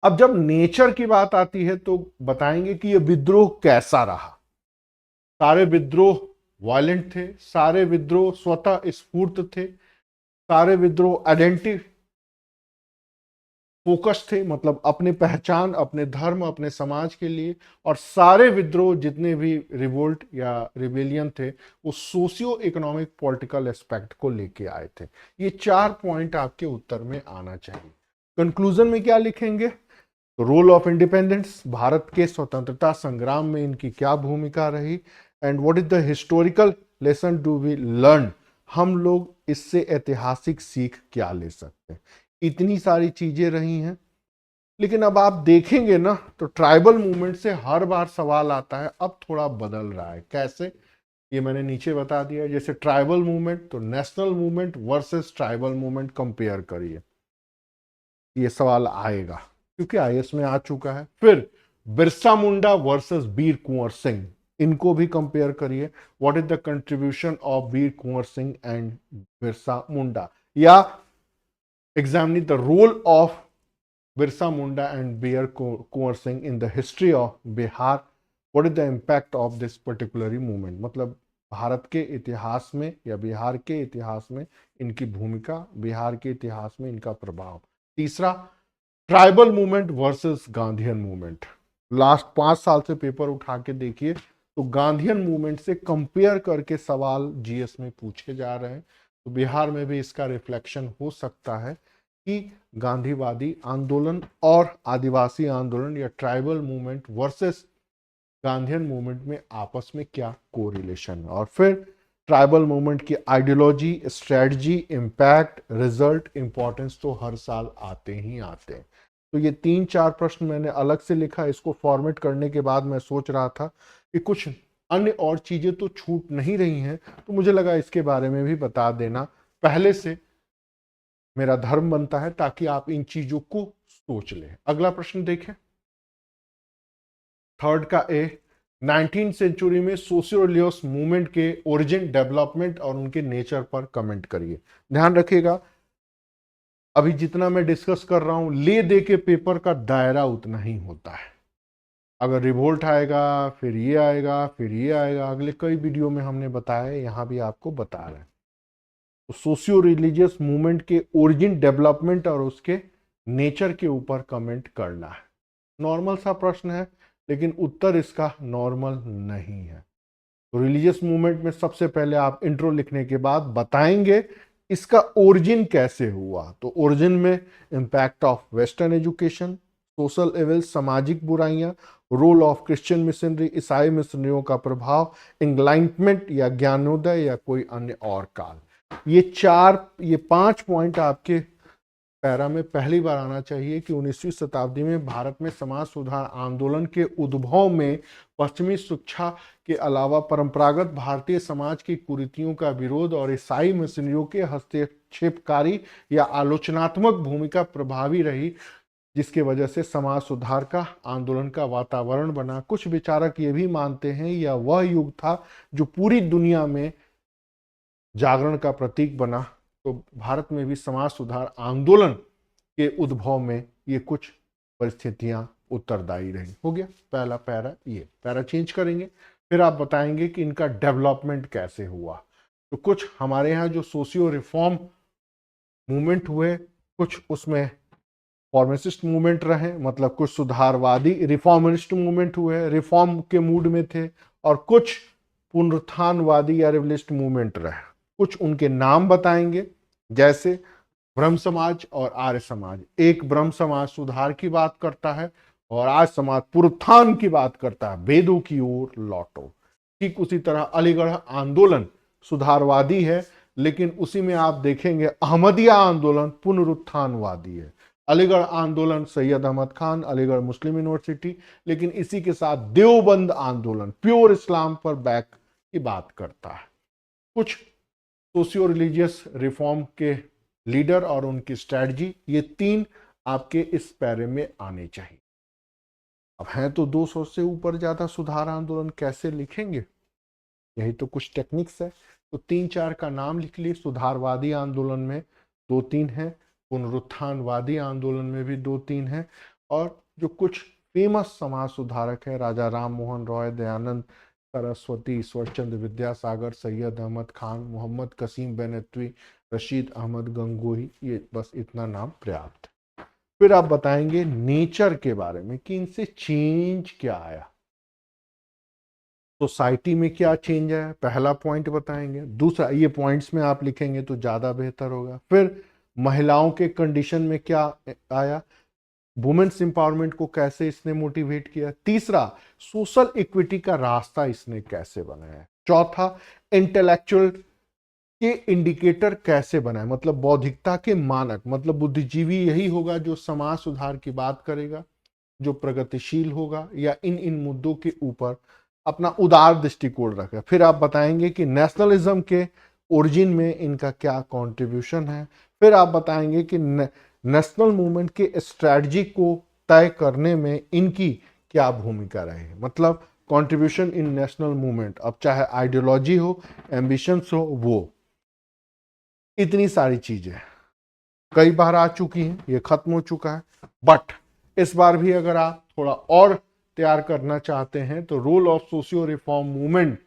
अब जब नेचर की बात आती है तो बताएंगे कि यह विद्रोह कैसा रहा। सारे विद्रोह वायलेंट थे, सारे विद्रोह स्वतः स्फूर्त थे, सारे विद्रोह आइडेंटिटी फोकस थे, मतलब अपने पहचान, अपने धर्म, अपने समाज के लिए। और सारे विद्रोह जितने भी रिवोल्ट या रिबेलियन थे वो सोशियो इकोनॉमिक पॉलिटिकल एस्पेक्ट को लेके आए थे। ये 4 पॉइंट आपके उत्तर में आना चाहिए। कंक्लूजन में क्या लिखेंगे? रोल ऑफ इंडिपेंडेंस, भारत के स्वतंत्रता संग्राम में इनकी क्या भूमिका रही, and what is the historical lesson do we learn, हम लोग इससे ऐतिहासिक सीख क्या ले सकते हैं। इतनी सारी चीजें रही हैं। लेकिन अब आप देखेंगे ना तो ट्राइबल मूवमेंट से हर बार सवाल आता है, अब थोड़ा बदल रहा है। कैसे? ये मैंने नीचे बता दिया। जैसे ट्राइबल मूवमेंट तो national movement versus tribal movement compare करिए, ये सवाल आएगा क्योंकि आईएएस में आ चुका है। फिर बिरसा मुंडा वर्सेस वीर कुंवर सिंह, इनको भी कंपेयर करिए। What is the contribution of Veer Kunwar Singh and Birsa Munda, या examine the role of Birsa Munda and Veer Kunwar Singh in the history of Bihar. What is the impact of this particular movement, मतलब भारत के इतिहास में या बिहार के इतिहास में इनकी भूमिका, बिहार के इतिहास में इनका प्रभाव। तीसरा, tribal movement versus Gandhian movement. Last 5 साल से पेपर उठा के देखिए तो गांधीयन मूवमेंट से कंपेयर करके सवाल जीएस में पूछे जा रहे हैं। तो बिहार में भी इसका रिफ्लेक्शन हो सकता है कि गांधीवादी आंदोलन और आदिवासी आंदोलन या tribal movement versus Gandhian movement में आपस में क्या कोरिलेशन है। और फिर ट्राइबल मूवमेंट की ideology, strategy, impact, result, importance तो हर साल आते ही आते हैं। तो ये 3-4 प्रश्न मैंने अलग से लिखा। इसको फॉर्मेट करने के बाद मैं सोच रहा था कि कुछ अन्य और चीजें तो छूट नहीं रही हैं, तो मुझे लगा इसके बारे में भी बता देना पहले से मेरा धर्म बनता है, ताकि आप इन चीजों को सोच लें। अगला प्रश्न देखें, थर्ड का ए, 19th सेंचुरी में सोशियो रिलीजियस मूवमेंट के ओरिजिन, डेवलपमेंट और उनके नेचर पर कमेंट करिए। ध्यान रखिएगा, अभी जितना मैं डिस्कस कर रहा हूं ले दे के पेपर का दायरा उतना ही होता है। अगर रिवोल्ट आएगा, फिर ये आएगा, फिर ये आएगा, अगले कई वीडियो में हमने बताया, यहां भी आपको बता रहे हैं। तो सोशियो रिलीजियस मूवमेंट के ओरिजिन, डेवलपमेंट और उसके नेचर के ऊपर कमेंट करना है। नॉर्मल सा प्रश्न है, लेकिन उत्तर इसका नॉर्मल नहीं है। तो रिलीजियस मूवमेंट में सबसे पहले आप इंट्रो लिखने के बाद बताएंगे इसका ओरिजिन कैसे हुआ। तो ओरिजिन में impact of western education, social evil, सामाजिक बुराइयां, रोल ऑफ क्रिश्चियन मिशनरी, ईसाई मिशनरियों का प्रभाव, एनलाइटमेंट या ज्ञानोदय या कोई अन्य और काल। ये 5 पॉइंट आपके पैरा में पहली बार आना चाहिए कि 19वीं शताब्दी में भारत में समाज सुधार आंदोलन के उद्भव में पश्चिमी शिक्षा के अलावा परंपरागत भारतीय समाज की कुरीतियों का विरोध और ईसाई मिशनरियों के हस्तक्षेपकारी या आलोचनात्मक भूमिका प्रभावी रही, जिसके वजह से समाज सुधार का आंदोलन का वातावरण बना। कुछ विचारक ये भी मानते हैं यह वह युग था जो पूरी दुनिया में जागरण का प्रतीक बना। तो भारत में भी समाज सुधार आंदोलन के उद्भव में ये कुछ परिस्थितियां उत्तरदायी रही। हो गया पहला पैरा, ये पैरा चेंज करेंगे। फिर आप बताएंगे कि इनका डेवलपमेंट कैसे हुआ। तो कुछ हमारे यहाँ जो सोशियो रिफॉर्म मूवमेंट हुए, कुछ उसमें फॉर्मेसिस्ट मूवमेंट रहे, मतलब कुछ सुधारवादी रिफॉर्मिस्ट मूवमेंट हुए, रिफॉर्म के मूड में थे, और कुछ पुनरुत्थानवादी या रिवलिस्ट मूवमेंट रहे। कुछ उनके नाम बताएंगे, जैसे ब्रह्म समाज और आर्य समाज। एक ब्रह्म समाज सुधार की बात करता है और आर्य समाज पुनरुत्थान की बात करता है, वेदों की ओर लौटो। ठीक उसी तरह अलीगढ़ आंदोलन सुधारवादी है, लेकिन उसी में आप देखेंगे अहमदिया आंदोलन पुनरुत्थानवादी है। अलीगढ़ आंदोलन सैयद अहमद खान, अलीगढ़ मुस्लिम यूनिवर्सिटी, लेकिन इसी के साथ देवबंद आंदोलन प्योर इस्लाम पर बैक की बात करता है। कुछ सोशियो रिलीजियस रिफॉर्म के लीडर और उनकी स्ट्रैटेजी, ये 3 आपके इस पैरे में आने चाहिए। अब हैं तो 200 से ऊपर ज्यादा सुधार आंदोलन, कैसे लिखेंगे? यही तो कुछ टेक्निक्स है। तो 3-4 का नाम लिख लिए। सुधारवादी आंदोलन में 2-3 हैं, पुनरुत्थानवादी आंदोलन में भी 2-3 हैं, और जो कुछ फेमस समाज सुधारक है, राजा राम मोहन रॉय, दयानंद सरस्वती, ईश्वरचंद्र विद्यासागर, सैयद अहमद खान, मोहम्मद कसीम बेनतवी, रशीद अहमद गंगोही, ये बस इतना नाम पर्याप्त है। फिर आप बताएंगे नेचर के बारे में कि इनसे चेंज क्या आया, सोसाइटी में क्या चेंज आया, पहला पॉइंट बताएंगे। दूसरा, ये पॉइंट्स में आप लिखेंगे तो ज्यादा बेहतर होगा। फिर महिलाओं के कंडीशन में क्या आया, वुमेन्स एम्पावरमेंट को कैसे इसने मोटिवेट किया। तीसरा, सोशल इक्विटी का रास्ता इसने कैसे बनाया। चौथा, इंटेलेक्चुअल के इंडिकेटर कैसे बनाए, मतलब बौद्धिकता के मानक, मतलब बुद्धिजीवी यही होगा जो समाज सुधार की बात करेगा, जो प्रगतिशील होगा, या इन मुद्दों के ऊपर अपना उदार दृष्टिकोण रखे। फिर आप बताएंगे कि नेशनलिज्म के ओरिजिन में इनका क्या कंट्रीब्यूशन है। फिर आप बताएंगे कि नेशनल मूवमेंट के स्ट्रैटेजी को तय करने में इनकी क्या भूमिका रही, मतलब कंट्रीब्यूशन इन नेशनल मूवमेंट। अब चाहे आइडियोलॉजी हो, एम्बिशंस हो, वो इतनी सारी चीजें कई बार आ चुकी हैं, ये खत्म हो चुका है। बट इस बार भी अगर आप थोड़ा और तैयार करना चाहते हैं तो role of socio reform movement,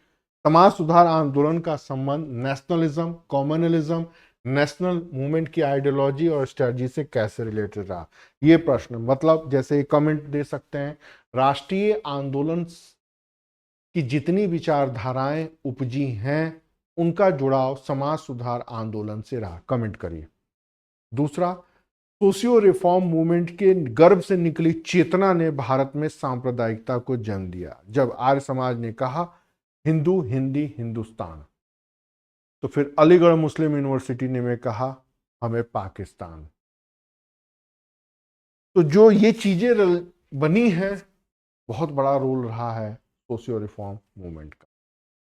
समाज सुधार आंदोलन का संबंध नेशनलिज्म, कॉमनलिज्म, नेशनल मूवमेंट की आइडियोलॉजी और स्ट्रेटजी से कैसे रिलेटेड रहा, ये प्रश्न, मतलब जैसे कमेंट दे सकते हैं, राष्ट्रीय आंदोलन की जितनी विचारधाराएं उपजी हैं उनका जुड़ाव समाज सुधार आंदोलन से रहा, कमेंट करिए। दूसरा, सोशियो रिफॉर्म मूवमेंट के गर्भ से निकली चेतना ने भारत में सांप्रदायिकता को जन्म दिया। जब आर्य समाज ने कहा हिंदू, हिंदी, हिंदुस्तान, तो फिर अलीगढ़ मुस्लिम यूनिवर्सिटी ने में कहा हमें पाकिस्तान। तो जो ये चीजें बनी हैं, बहुत बड़ा रोल रहा है सोशियो रिफॉर्म मूवमेंट का।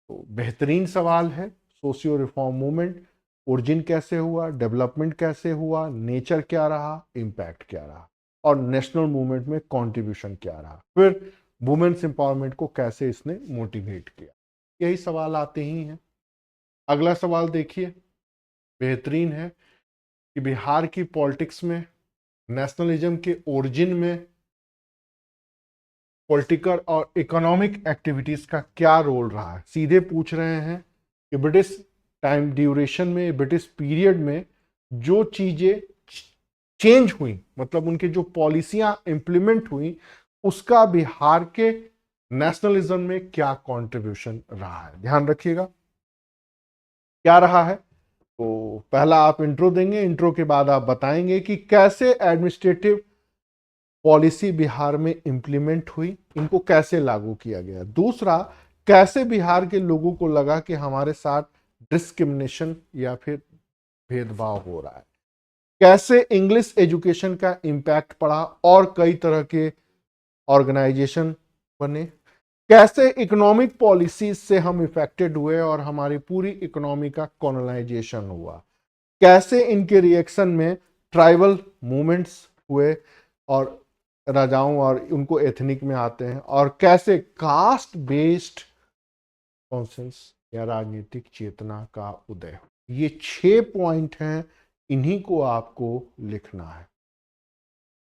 तो बेहतरीन सवाल है, सोशियो रिफॉर्म मूवमेंट ओरिजिन कैसे हुआ, डेवलपमेंट कैसे हुआ, नेचर क्या रहा, इम्पैक्ट क्या रहा, और नेशनल मूवमेंट में कंट्रीब्यूशन क्या रहा, फिर वुमेन्स एम्पावरमेंट को कैसे इसने मोटिवेट किया। यही सवाल आते ही हैं। अगला सवाल देखिए, बेहतरीन है कि बिहार की पॉलिटिक्स में नेशनलिज्म के ओरिजिन में पॉलिटिकल और इकोनॉमिक एक्टिविटीज का क्या रोल रहा है। सीधे पूछ रहे हैं कि ब्रिटिश टाइम ड्यूरेशन में, ब्रिटिश पीरियड में जो चीजें चेंज हुई, मतलब उनके जो पॉलिसियां इंप्लीमेंट हुई, उसका बिहार के नेशनलिज्म में क्या कंट्रीब्यूशन रहा है, ध्यान रखिएगा क्या रहा है। तो पहला आप इंट्रो देंगे, इंट्रो के बाद आप बताएंगे कि कैसे एडमिनिस्ट्रेटिव पॉलिसी बिहार में इंप्लीमेंट हुई, इनको कैसे लागू किया गया। दूसरा, कैसे बिहार के लोगों को लगा कि हमारे साथ डिस्क्रिमिनेशन या फिर भेदभाव हो रहा है। कैसे इंग्लिश एजुकेशन का इम्पैक्ट पड़ा और कई तरह के ऑर्गेनाइजेशन बने। कैसे इकोनॉमिक पॉलिसीज से हम इफेक्टेड हुए और हमारी पूरी इकोनॉमी का कॉलोनाइजेशन हुआ। कैसे इनके रिएक्शन में ट्राइबल मूवमेंट्स हुए और राजाओं और उनको एथनिक में आते हैं, और कैसे कास्ट बेस्ड कॉन्सेंस या राजनीतिक चेतना का उदय। ये 6 पॉइंट हैं, इन्हीं को आपको लिखना है।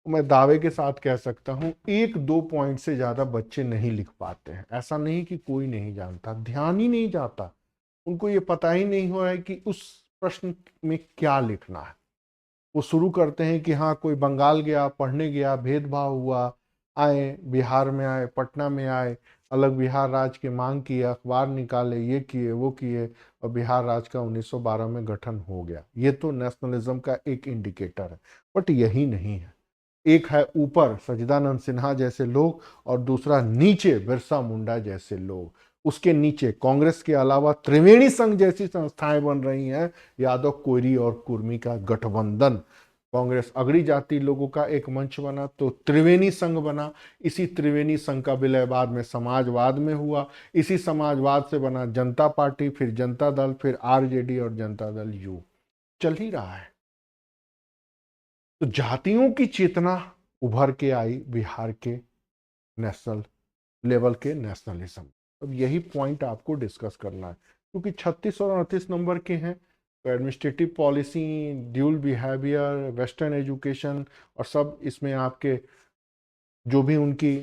मैं दावे के साथ कह सकता हूं 1-2 पॉइंट से ज्यादा बच्चे नहीं लिख पाते हैं। ऐसा नहीं कि कोई नहीं जानता, ध्यान ही नहीं जाता, उनको ये पता ही नहीं हो रहा है कि उस प्रश्न में क्या लिखना है। वो शुरू करते हैं कि हाँ कोई बंगाल गया, पढ़ने गया, भेदभाव हुआ, आए बिहार में, आए पटना में, आए अलग बिहार राज्य की मांग की, अखबार निकाले, ये किए वो किए, और बिहार राज्य का 1912 में गठन हो गया। ये तो नेशनलिज्म का एक इंडिकेटर है, बट यही नहीं है। एक है ऊपर सच्चिदानंद सिन्हा जैसे लोग, और दूसरा नीचे बिरसा मुंडा जैसे लोग। उसके नीचे कांग्रेस के अलावा त्रिवेणी संघ जैसी संस्थाएं बन रही हैं, यादव कोयरी और कुर्मी का गठबंधन। कांग्रेस अगड़ी जाति लोगों का एक मंच बना तो त्रिवेणी संघ बना। इसी त्रिवेणी संघ का विलय बाद में समाजवाद में हुआ। इसी समाजवाद से बना जनता पार्टी, फिर जनता दल, फिर आरजेडी और जनता दल यू। चल ही रहा है। तो जातियों की चेतना उभर के आई बिहार के नेशनल लेवल के नेशनलिज्म। अब यही पॉइंट आपको डिस्कस करना है, क्योंकि 36 और 38 नंबर के हैं। तो administrative policy, dual behaviour, western education, और सब इसमें आपके जो भी उनकी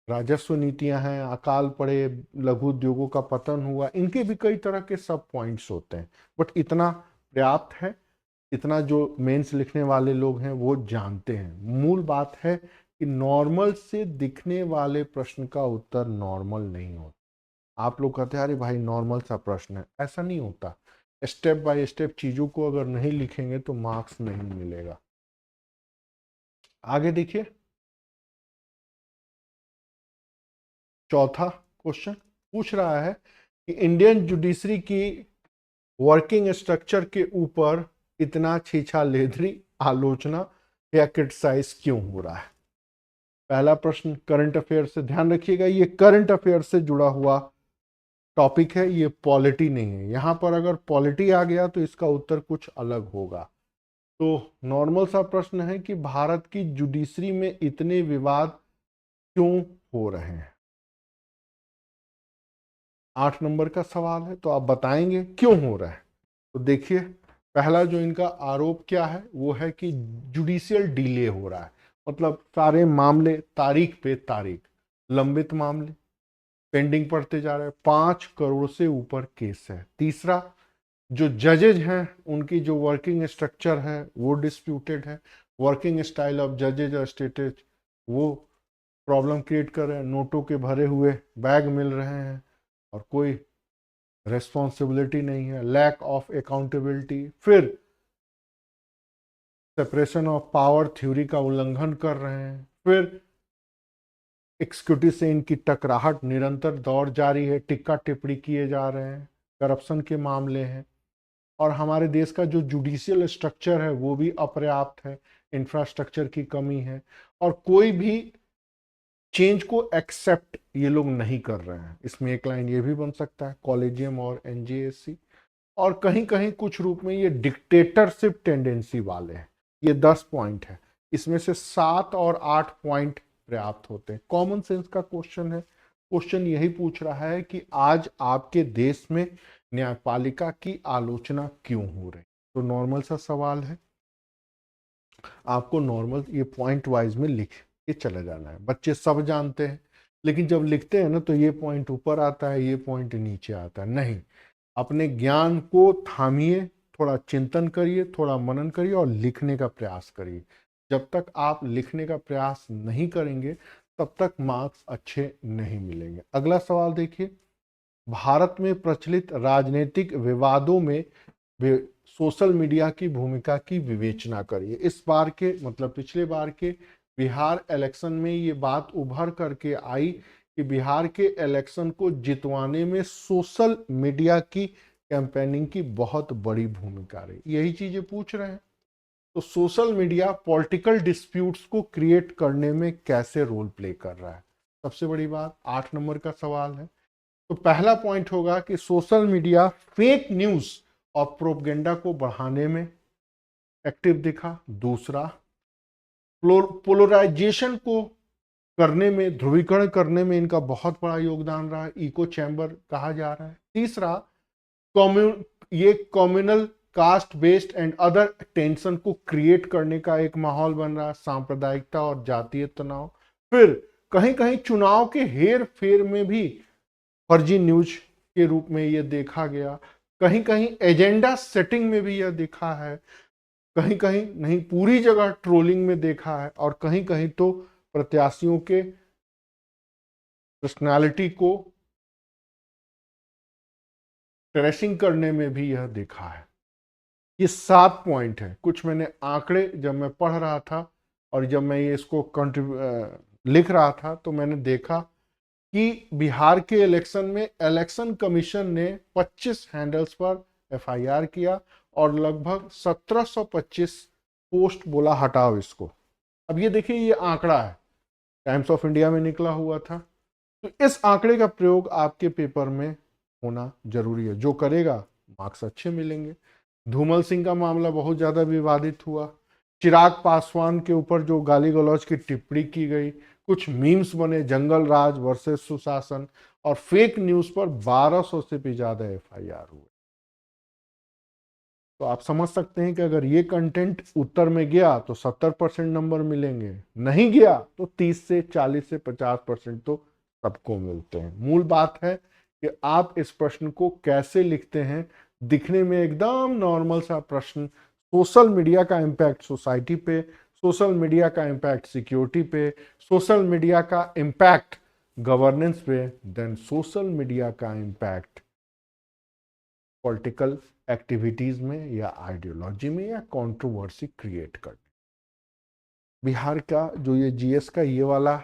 राजस्व नीतियां हैं, अकाल पड़े, लघु उद्योगों का पतन हुआ, इनके भी कई तरह के सब पॉइंट्स होते हैं। बट इतना पर्याप्त है, इतना जो मेंस लिखने वाले लोग हैं वो जानते हैं। मूल बात है कि नॉर्मल से दिखने वाले प्रश्न का उत्तर नॉर्मल नहीं होता। आप लोग कहते हैं अरे भाई नॉर्मल सा प्रश्न है, ऐसा नहीं होता। स्टेप बाय स्टेप चीजों को अगर नहीं लिखेंगे तो मार्क्स नहीं मिलेगा। आगे देखिए, चौथा क्वेश्चन पूछ रहा है कि इंडियन जुडिशरी की वर्किंग स्ट्रक्चर के ऊपर इतना छीछालेदरी आलोचना या क्रिटिसाइज क्यों हो रहा है। पहला प्रश्न करंट अफेयर से, ध्यान रखिएगा ये करंट अफेयर से जुड़ा हुआ टॉपिक है, ये पॉलिटी नहीं है। यहां पर अगर पॉलिटी आ गया तो इसका उत्तर कुछ अलग होगा। तो नॉर्मल सा प्रश्न है कि भारत की जुडिशरी में इतने विवाद क्यों हो रहे हैं। 8 नंबर का सवाल है, तो आप बताएंगे क्यों हो रहा है। तो देखिए, पहला जो इनका आरोप क्या है वो है कि जुडिशियल डिले हो रहा है। मतलब सारे मामले तारीख पे तारीख, लंबित मामले पेंडिंग पड़ते जा रहे हैं। 5 करोड़ से ऊपर केस है। तीसरा, जो जजेज हैं उनकी जो वर्किंग स्ट्रक्चर है वो डिस्प्यूटेड है। वर्किंग स्टाइल ऑफ जजेज और स्टेटेज वो प्रॉब्लम क्रिएट कर रहे हैं। नोटों के भरे हुए बैग मिल रहे हैं और कोई रेस्पॉन्सिबिलिटी नहीं है। Lack of accountability. फिर सेपरेशन ऑफ पावर थ्योरी का उल्लंघन कर रहे हैं। फिर एग्जीक्यूटिव से इनकी टकराहट निरंतर दौर जारी है, टिक्का टिप्पणी किए जा रहे हैं, करप्शन के मामले हैं। और हमारे देश का जो जुडिशियल स्ट्रक्चर है वो भी अपर्याप्त है, इंफ्रास्ट्रक्चर की कमी है, और कोई भी चेंज को एक्सेप्ट ये लोग नहीं कर रहे हैं। इसमें एक लाइन ये भी बन सकता है, कॉलेजियम और एनजीएससी। और कहीं कहीं कुछ रूप में ये डिक्टेटरशिप टेंडेंसी वाले हैं। ये 10 पॉइंट है, इसमें से 7 और 8 पॉइंट पर्याप्त होते हैं। कॉमन सेंस का क्वेश्चन है। क्वेश्चन यही पूछ रहा है कि आज आपके देश में न्यायपालिका की आलोचना क्यों हो रही। तो नॉर्मल सा सवाल है, आपको नॉर्मल ये पॉइंट वाइज में लिख के चले जाना है। बच्चे सब जानते हैं, लेकिन जब लिखते हैं ना तो ये पॉइंट ऊपर आता है, ये पॉइंट नीचे आता है। नहीं, अपने ज्ञान को थामिए, थोड़ा चिंतन करिए, थोड़ा मनन करिए और लिखने का प्रयास करिए। जब तक आप लिखने का प्रयास नहीं करेंगे तब तक मार्क्स अच्छे नहीं मिलेंगे। अगला सवाल देखिए, भारत में प्रचलित राजनीतिक विवादों में सोशल मीडिया की भूमिका की विवेचना करिए। इस बार के मतलब पिछले बार के बिहार इलेक्शन में ये बात उभर करके आई कि बिहार के इलेक्शन को जितवाने में सोशल मीडिया की कैंपेनिंग की बहुत बड़ी भूमिका रही। यही चीजें पूछ रहे हैं। तो सोशल मीडिया पॉलिटिकल डिस्प्यूट्स को क्रिएट करने में कैसे रोल प्ले कर रहा है, सबसे बड़ी बात। 8 नंबर का सवाल है। तो पहला पॉइंट होगा कि सोशल मीडिया फेक न्यूज और प्रोपगेंडा को बढ़ाने में एक्टिव दिखा। दूसरा, पोलराइजेशन को करने में, ध्रुवीकरण करने में इनका बहुत बड़ा योगदान रहा है, इको चैम्बर कहा जा रहा है। तीसरा, ये communal caste based and other tension को क्रिएट करने का एक माहौल बन रहा है, सांप्रदायिकता और जातीय तनाव। फिर कहीं कहीं चुनाव के हेर फेर में भी फर्जी न्यूज के रूप में यह देखा गया, कहीं कहीं एजेंडा सेटिंग में भी यह देखा है, कहीं कहीं नहीं पूरी जगह ट्रोलिंग में देखा है, और कहीं कहीं तो प्रत्याशियों के पर्सनालिटी को ट्रेसिंग करने में भी यह देखा है। ये 7 पॉइंट है। कुछ मैंने आंकड़े जब मैं पढ़ रहा था और जब मैं ये इसको लिख रहा था तो मैंने देखा कि बिहार के इलेक्शन में इलेक्शन कमीशन ने 25 हैंडल्स पर एफआईआर किया और लगभग 1725 पोस्ट बोला हटाओ इसको। अब ये देखिए, ये आंकड़ा है, टाइम्स ऑफ इंडिया में निकला हुआ था। तो इस आंकड़े का प्रयोग आपके पेपर में होना जरूरी है, जो करेगा मार्क्स अच्छे मिलेंगे। धूमल सिंह का मामला बहुत ज्यादा विवादित हुआ, चिराग पासवान के ऊपर जो गाली गलौज की टिप्पणी की गई, कुछ मीम्स बने, जंगल राज वर्सेस सुशासन, और फेक न्यूज पर 1200 से भी ज्यादा एफआईआर हुए। तो आप समझ सकते हैं कि अगर ये कंटेंट उत्तर में गया तो 70% नंबर मिलेंगे, नहीं गया तो 30 से 40 से 50% तो सबको मिलते हैं। मूल बात है कि आप इस प्रश्न को कैसे लिखते हैं। दिखने में एकदम नॉर्मल सा प्रश्न, सोशल मीडिया का इम्पैक्ट सोसाइटी पे, सोशल मीडिया का इम्पैक्ट सिक्योरिटी पे, सोशल मीडिया का इम्पैक्ट गवर्नेंस पे, देन सोशल मीडिया का इम्पैक्ट पॉलिटिकल एक्टिविटीज में या आइडियोलॉजी में या कंट्रोवर्सी क्रिएट करने। बिहार का जो ये जीएस का ये वाला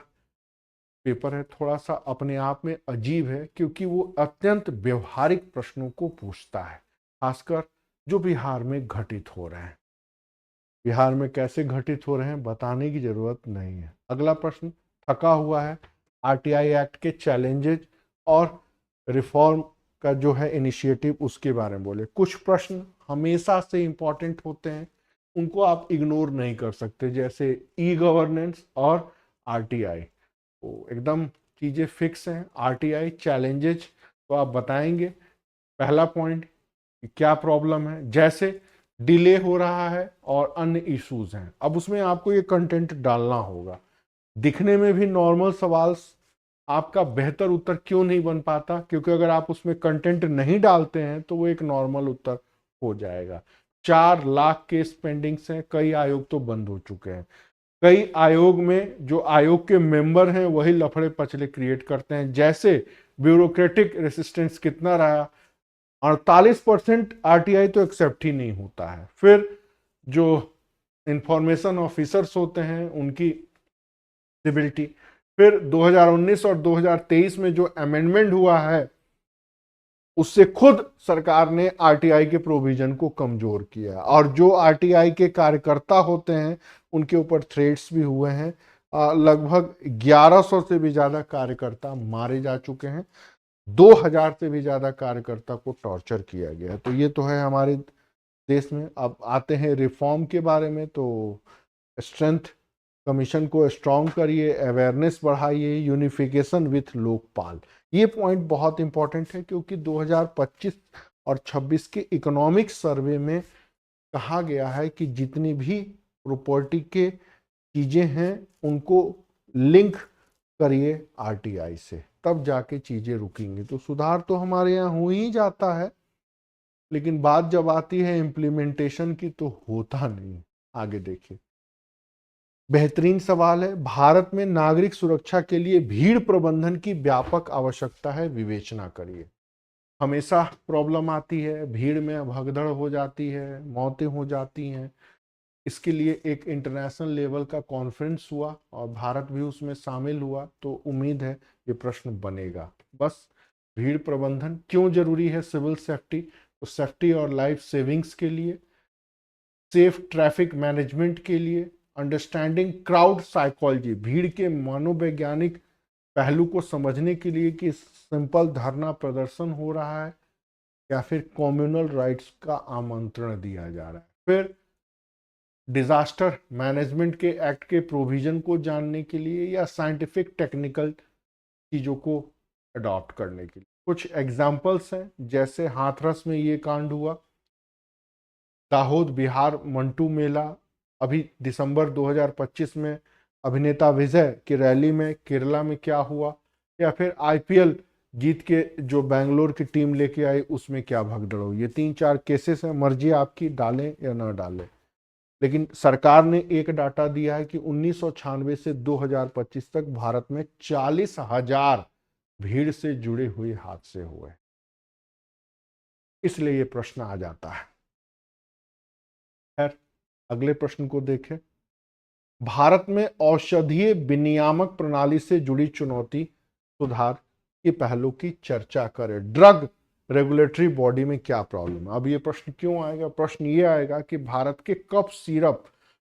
पेपर है थोड़ा सा अपने आप में अजीब है, क्योंकि वो अत्यंत व्यवहारिक प्रश्नों को पूछता है, खासकर जो बिहार में घटित हो रहे हैं। बिहार में कैसे घटित हो रहे हैं बताने की जरूरत नहीं है। अगला प्रश्न थका हुआ है, आरटीआई एक्ट के चैलेंजेस और रिफॉर्म का जो है इनिशिएटिव उसके बारे में बोले। कुछ प्रश्न हमेशा से इंपॉर्टेंट होते हैं, उनको आप इग्नोर नहीं कर सकते, जैसे ई गवर्नेंस और आरटीआई। तो एकदम चीजें फिक्स हैं। आरटीआई चैलेंजेस तो आप बताएंगे, पहला पॉइंट क्या प्रॉब्लम है, जैसे डिले हो रहा है और अन्य इश्यूज हैं। अब उसमें आपको ये कंटेंट डालना होगा। दिखने में भी नॉर्मल सवाल आपका बेहतर उत्तर क्यों नहीं बन पाता, क्योंकि अगर आप उसमें कंटेंट नहीं डालते हैं तो वो एक नॉर्मल उत्तर हो जाएगा। 4 लाख केस पेंडिंग्स हैं, कई आयोग तो बंद हो चुके हैं। कई आयोग में जो आयोग के मेंबर हैं वही लफड़े पचले क्रिएट करते हैं, जैसे ब्यूरोक्रेटिक रेसिस्टेंस कितना रहा, 48% आरटीआई तो एक्सेप्ट ही नहीं होता है। फिर जो इंफॉर्मेशन ऑफिसर्स होते हैं उनकी सिबिलिटी, फिर 2019 और 2023 में जो अमेंडमेंट हुआ है उससे खुद सरकार ने आरटीआई के प्रोविजन को कमजोर किया, और जो आरटीआई के कार्यकर्ता होते हैं उनके ऊपर थ्रेट्स भी हुए हैं। लगभग 1100 से भी ज्यादा कार्यकर्ता मारे जा चुके हैं, 2000 से भी ज्यादा कार्यकर्ता को टॉर्चर किया गया है। तो ये तो है हमारे देश में। अब आते हैं रिफॉर्म के बारे में। तो स्ट्रेंथ कमीशन को स्ट्रांग करिए, अवेयरनेस बढ़ाइए, यूनिफिकेशन विथ लोकपाल। ये पॉइंट बहुत इंपॉर्टेंट है, क्योंकि 2025 और 26 के इकोनॉमिक सर्वे में कहा गया है कि जितनी भी प्रॉपर्टी के चीजें हैं उनको लिंक करिए आरटीआई से, तब जाके चीजें रुकेंगी। तो सुधार तो हमारे यहाँ हो ही जाता है, लेकिन बात जब आती है इम्प्लीमेंटेशन की तो होता नहीं। आगे देखिए, बेहतरीन सवाल है। भारत में नागरिक सुरक्षा के लिए भीड़ प्रबंधन की व्यापक आवश्यकता है, विवेचना करिए। हमेशा प्रॉब्लम आती है, भीड़ में भगदड़ हो जाती है, मौतें हो जाती हैं। इसके लिए एक इंटरनेशनल लेवल का कॉन्फ्रेंस हुआ और भारत भी उसमें शामिल हुआ, तो उम्मीद है ये प्रश्न बनेगा। बस भीड़ प्रबंधन क्यों जरूरी है, सिविल सेफ्टी, तो सेफ्टी और लाइफ सेविंग्स के लिए, सेफ ट्रैफिक मैनेजमेंट के लिए, अंडरस्टैंडिंग क्राउड साइकोलॉजी, भीड़ के मनोवैज्ञानिक पहलू को समझने के लिए कि सिंपल धरना प्रदर्शन हो रहा है या फिर कम्युनल राइट्स का आमंत्रण दिया जा रहा है, फिर डिजास्टर मैनेजमेंट के एक्ट के प्रोविजन को जानने के लिए, या साइंटिफिक टेक्निकल चीज़ों को अडॉप्ट करने के लिए। कुछ एग्जाम्पल्स हैं, जैसे हाथरस में ये कांड हुआ, दाहोद बिहार मंटू मेला, अभी दिसंबर 2025 में अभिनेता विजय की रैली में केरला में क्या हुआ, या फिर आईपीएल जीत के जो बैंगलोर की टीम लेके आई उसमें क्या भगदड़ हुई। ये 3-4 केसेस हैं, मर्जी आपकी डालें या ना डालें। लेकिन सरकार ने एक डाटा दिया है कि 1996 से 2025 तक भारत में 40,000 भीड़ से जुड़े हुए हादसे हुए, इसलिए ये प्रश्न आ जाता है। खैर, अगले प्रश्न को देखें। भारत में औषधीय विनियामक प्रणाली से जुड़ी चुनौती सुधार के पहलू की चर्चा करें। ड्रग रेगुलेटरी बॉडी में क्या प्रॉब्लम है। अब ये प्रश्न क्यों आएगा? प्रश्न ये आएगा कि भारत के कफ सिरप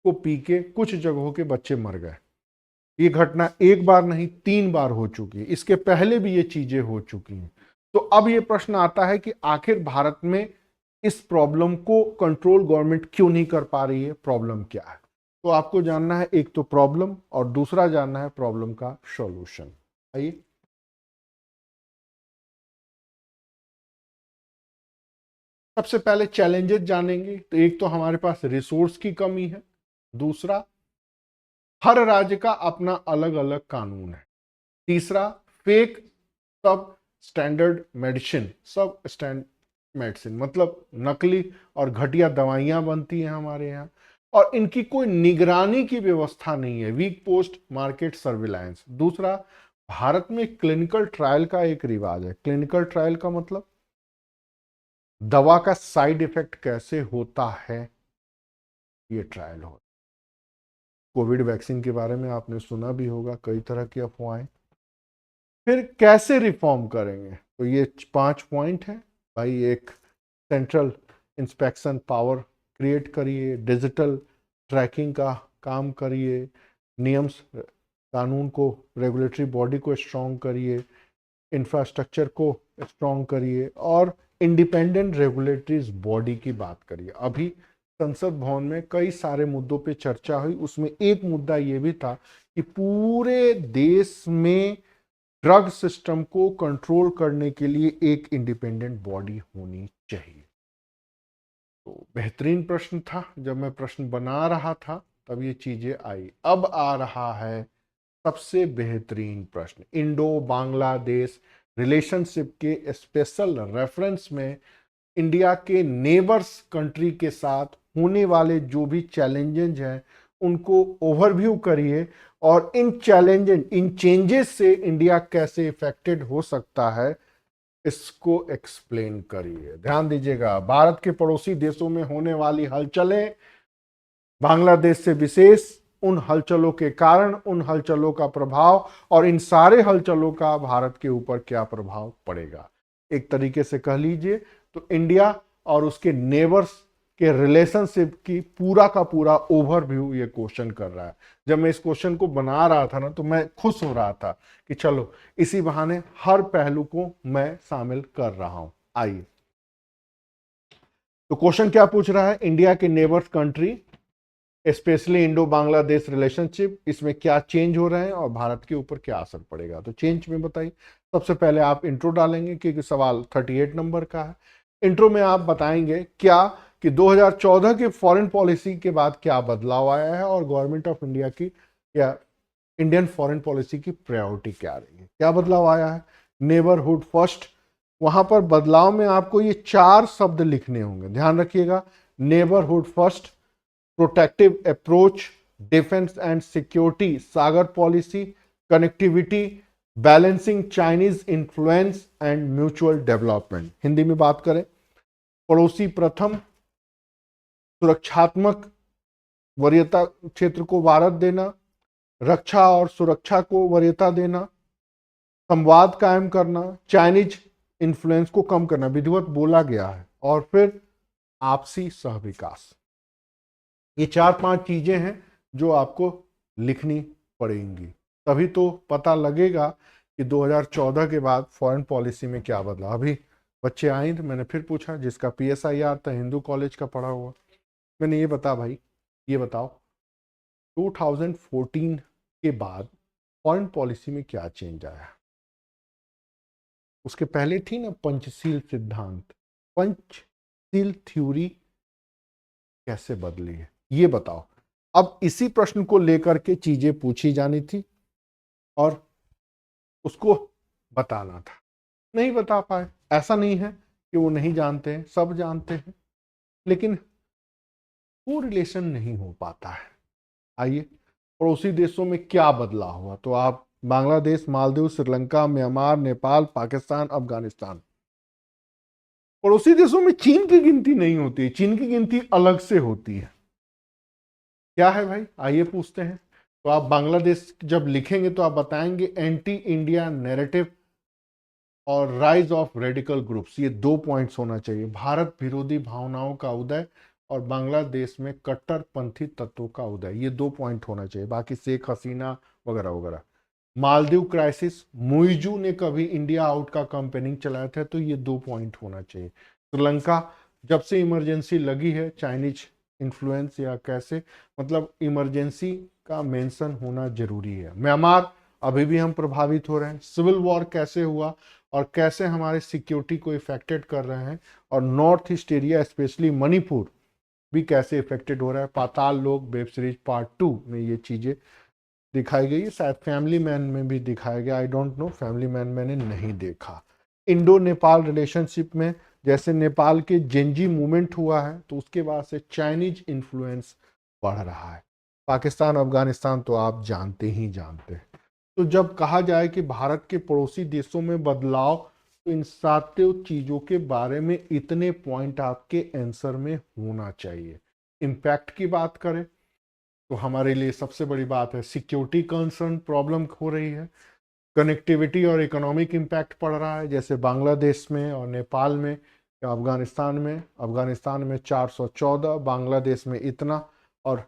को पी के कुछ जगहों के बच्चे मर गए। ये घटना एक बार नहीं 3 बार हो चुकी है, इसके पहले भी ये चीजें हो चुकी हैं। तो अब ये प्रश्न आता है कि आखिर भारत में इस प्रॉब्लम को कंट्रोल गवर्नमेंट क्यों नहीं कर पा रही है, प्रॉब्लम क्या है। तो आपको जानना है, एक तो प्रॉब्लम और दूसरा जानना है प्रॉब्लम का सॉल्यूशन। आइए, सबसे पहले चैलेंजेस जानेंगे। तो एक तो हमारे पास रिसोर्स की कमी है, दूसरा हर राज्य का अपना अलग अलग कानून है, तीसरा फेक सब स्टैंडर्ड मेडिसिन, सब स्टैंड मेडिसिन मतलब नकली और घटिया दवाइयां बनती हैं हमारे यहाँ, और इनकी कोई निगरानी की व्यवस्था नहीं है, वीक पोस्ट मार्केट सर्विलांस। दूसरा, भारत में क्लिनिकल ट्रायल का एक रिवाज है। क्लिनिकल ट्रायल का मतलब दवा का साइड इफेक्ट कैसे होता है, ये ट्रायल हो। कोविड वैक्सीन के बारे में आपने सुना भी होगा, कई तरह की अफवाहें। फिर कैसे रिफॉर्म करेंगे, तो ये 5 पॉइंट है भाई। एक, सेंट्रल इंस्पेक्शन पावर क्रिएट करिए, डिजिटल ट्रैकिंग का काम करिए, नियम्स कानून को, रेगुलेटरी बॉडी को स्ट्रॉन्ग करिए, इंफ्रास्ट्रक्चर को स्ट्रॉन्ग करिए, और इंडिपेंडेंट रेगुलेटरी बॉडी की बात करिए। अभी संसद भवन में कई सारे मुद्दों पे चर्चा हुई, उसमें एक मुद्दा ये भी था कि पूरे देश में ड्रग सिस्टम को कंट्रोल करने के लिए एक इंडिपेंडेंट बॉडी होनी चाहिए। तो बेहतरीन प्रश्न था, जब मैं प्रश्न बना रहा था तब ये चीजें आई। अब आ रहा है सबसे बेहतरीन प्रश्न। इंडो बांग्लादेश रिलेशनशिप के स्पेशल रेफरेंस में इंडिया के नेबर्स कंट्री के साथ होने वाले जो भी चैलेंजेस हैं उनको ओवरव्यू करिए, और इन चैलेंजेस, इन चेंजेस से इंडिया कैसे इफेक्टेड हो सकता है इसको एक्सप्लेन करिए। ध्यान दीजिएगा, भारत के पड़ोसी देशों में होने वाली हलचलें, बांग्लादेश से विशेष उन हलचलों के कारण, उन हलचलों का प्रभाव, और इन सारे हलचलों का भारत के ऊपर क्या प्रभाव पड़ेगा। एक तरीके से कह लीजिए तो इंडिया और उसके नेबर्स के रिलेशनशिप की पूरा का पूरा ओवरव्यू ये क्वेश्चन कर रहा है। जब मैं इस क्वेश्चन को बना रहा था ना, तो मैं खुश हो रहा था कि चलो इसी बहाने हर पहलू को मैं शामिल कर रहा हूं। आइए, तो क्वेश्चन क्या पूछ रहा है, इंडिया के neighbours country specially Indo Bangladesh relationship, इसमें क्या चेंज हो रहे हैं और भारत के ऊपर क्या असर पड़ेगा। तो चेंज में बताइए। सबसे पहले आप इंट्रो डालेंगे क्योंकि सवाल 38 नंबर का है। इंट्रो में आप बताएंगे क्या कि 2014 के फॉरेन पॉलिसी के बाद क्या बदलाव आया है, और गवर्नमेंट ऑफ इंडिया की या इंडियन फॉरेन पॉलिसी की प्रायोरिटी क्या रही है, क्या बदलाव आया है। नेबरहुड फर्स्ट, वहां पर बदलाव में आपको ये 4 शब्द लिखने होंगे, ध्यान रखिएगा। Neighbourhood first, protective approach, defence and security, Sagar policy, connectivity, balancing Chinese influence and mutual development. Hindi में बात करें, पड़ोसी प्रथम, सुरक्षात्मक वरीयता क्षेत्र को वारत देना, रक्षा और सुरक्षा को वरीयता देना, संवाद कायम करना, चाइनीज इन्फ्लुएंस को कम करना, विधिवत बोला गया है, और फिर आपसी सहविकास। ये 4-5 चीजें हैं जो आपको लिखनी पड़ेंगी, तभी तो पता लगेगा कि 2014 के बाद फॉरेन पॉलिसी में क्या बदला। अभी बच्चे आए तो मैंने फिर पूछा, जिसका PSIR था हिंदू कॉलेज का पढ़ा हुआ, मैंने ये बता भाई, ये बताओ 2014 के बाद फॉरेन पॉलिसी में क्या चेंज आया। उसके पहले थी ना पंचशील सिद्धांत, पंचशील थ्योरी कैसे बदली है, ये बताओ। अब इसी प्रश्न को लेकर के चीजें पूछी जानी थी और उसको बताना था, नहीं बता पाए। ऐसा नहीं है कि वो नहीं जानते हैं, सब जानते हैं, लेकिन वो रिलेशन नहीं हो पाता है। आइए, पड़ोसी देशों में क्या बदला हुआ, तो आप बांग्लादेश, मालदीव, श्रीलंका, म्यांमार, नेपाल, पाकिस्तान, अफगानिस्तान। पड़ोसी देशों में चीन की गिनती नहीं होती, चीन की गिनती अलग से होती है। क्या है भाई, आइए पूछते हैं। तो आप बांग्लादेश जब लिखेंगे तो आप बताएंगे एंटी इंडिया नैरेटिव और राइज ऑफ रेडिकल ग्रुप्स, ये 2 पॉइंट्स होना चाहिए। भारत विरोधी भावनाओं का उदय और बांग्लादेश में कट्टरपंथी तत्वों का उदय, ये 2 पॉइंट होना चाहिए। बाकी शेख हसीना वगैरह वगैरह। मालदीव क्राइसिस, मुइजू ने कभी इंडिया आउट का कैंपेनिंग चलाया था, तो ये 2 पॉइंट होना चाहिए। श्रीलंका, जब से इमरजेंसी लगी है, चाइनीज इन्फ्लुएंस या कैसे, मतलब इमरजेंसी का मेंशन होना जरूरी है। म्यांमार, अभी भी हम प्रभावित हो रहे हैं। सिविल वॉर कैसे हुआ और कैसे हमारे सिक्योरिटी को इफेक्टेड कर रहे हैं, और north east area specially Manipur भी कैसे इफेक्टेड हो रहा है। पाताल लोक वेब सीरीज पार्ट 2 में ये चीजें दिखाई गई है, शायद फैमिली मैन में भी दिखाया गया, I don't know, family man मैंने नहीं देखा। इंडो नेपाल रिलेशनशिप में जैसे नेपाल के जेंजी मूवमेंट हुआ है, तो उसके बाद से चाइनीज इन्फ्लुएंस बढ़ रहा है। पाकिस्तान, अफगानिस्तान तो आप जानते ही जानते हैं। तो जब कहा जाए कि भारत के पड़ोसी देशों में बदलाव, तो इन सातों चीजों के बारे में इतने पॉइंट आपके आंसर में होना चाहिए। इम्पैक्ट की बात करें तो हमारे लिए सबसे बड़ी बात है सिक्योरिटी कंसर्न प्रॉब्लम हो रही है। कनेक्टिविटी और इकोनॉमिक इम्पैक्ट पड़ रहा है, जैसे बांग्लादेश में और नेपाल में या अफगानिस्तान में। अफगानिस्तान में 414, बांग्लादेश में इतना, और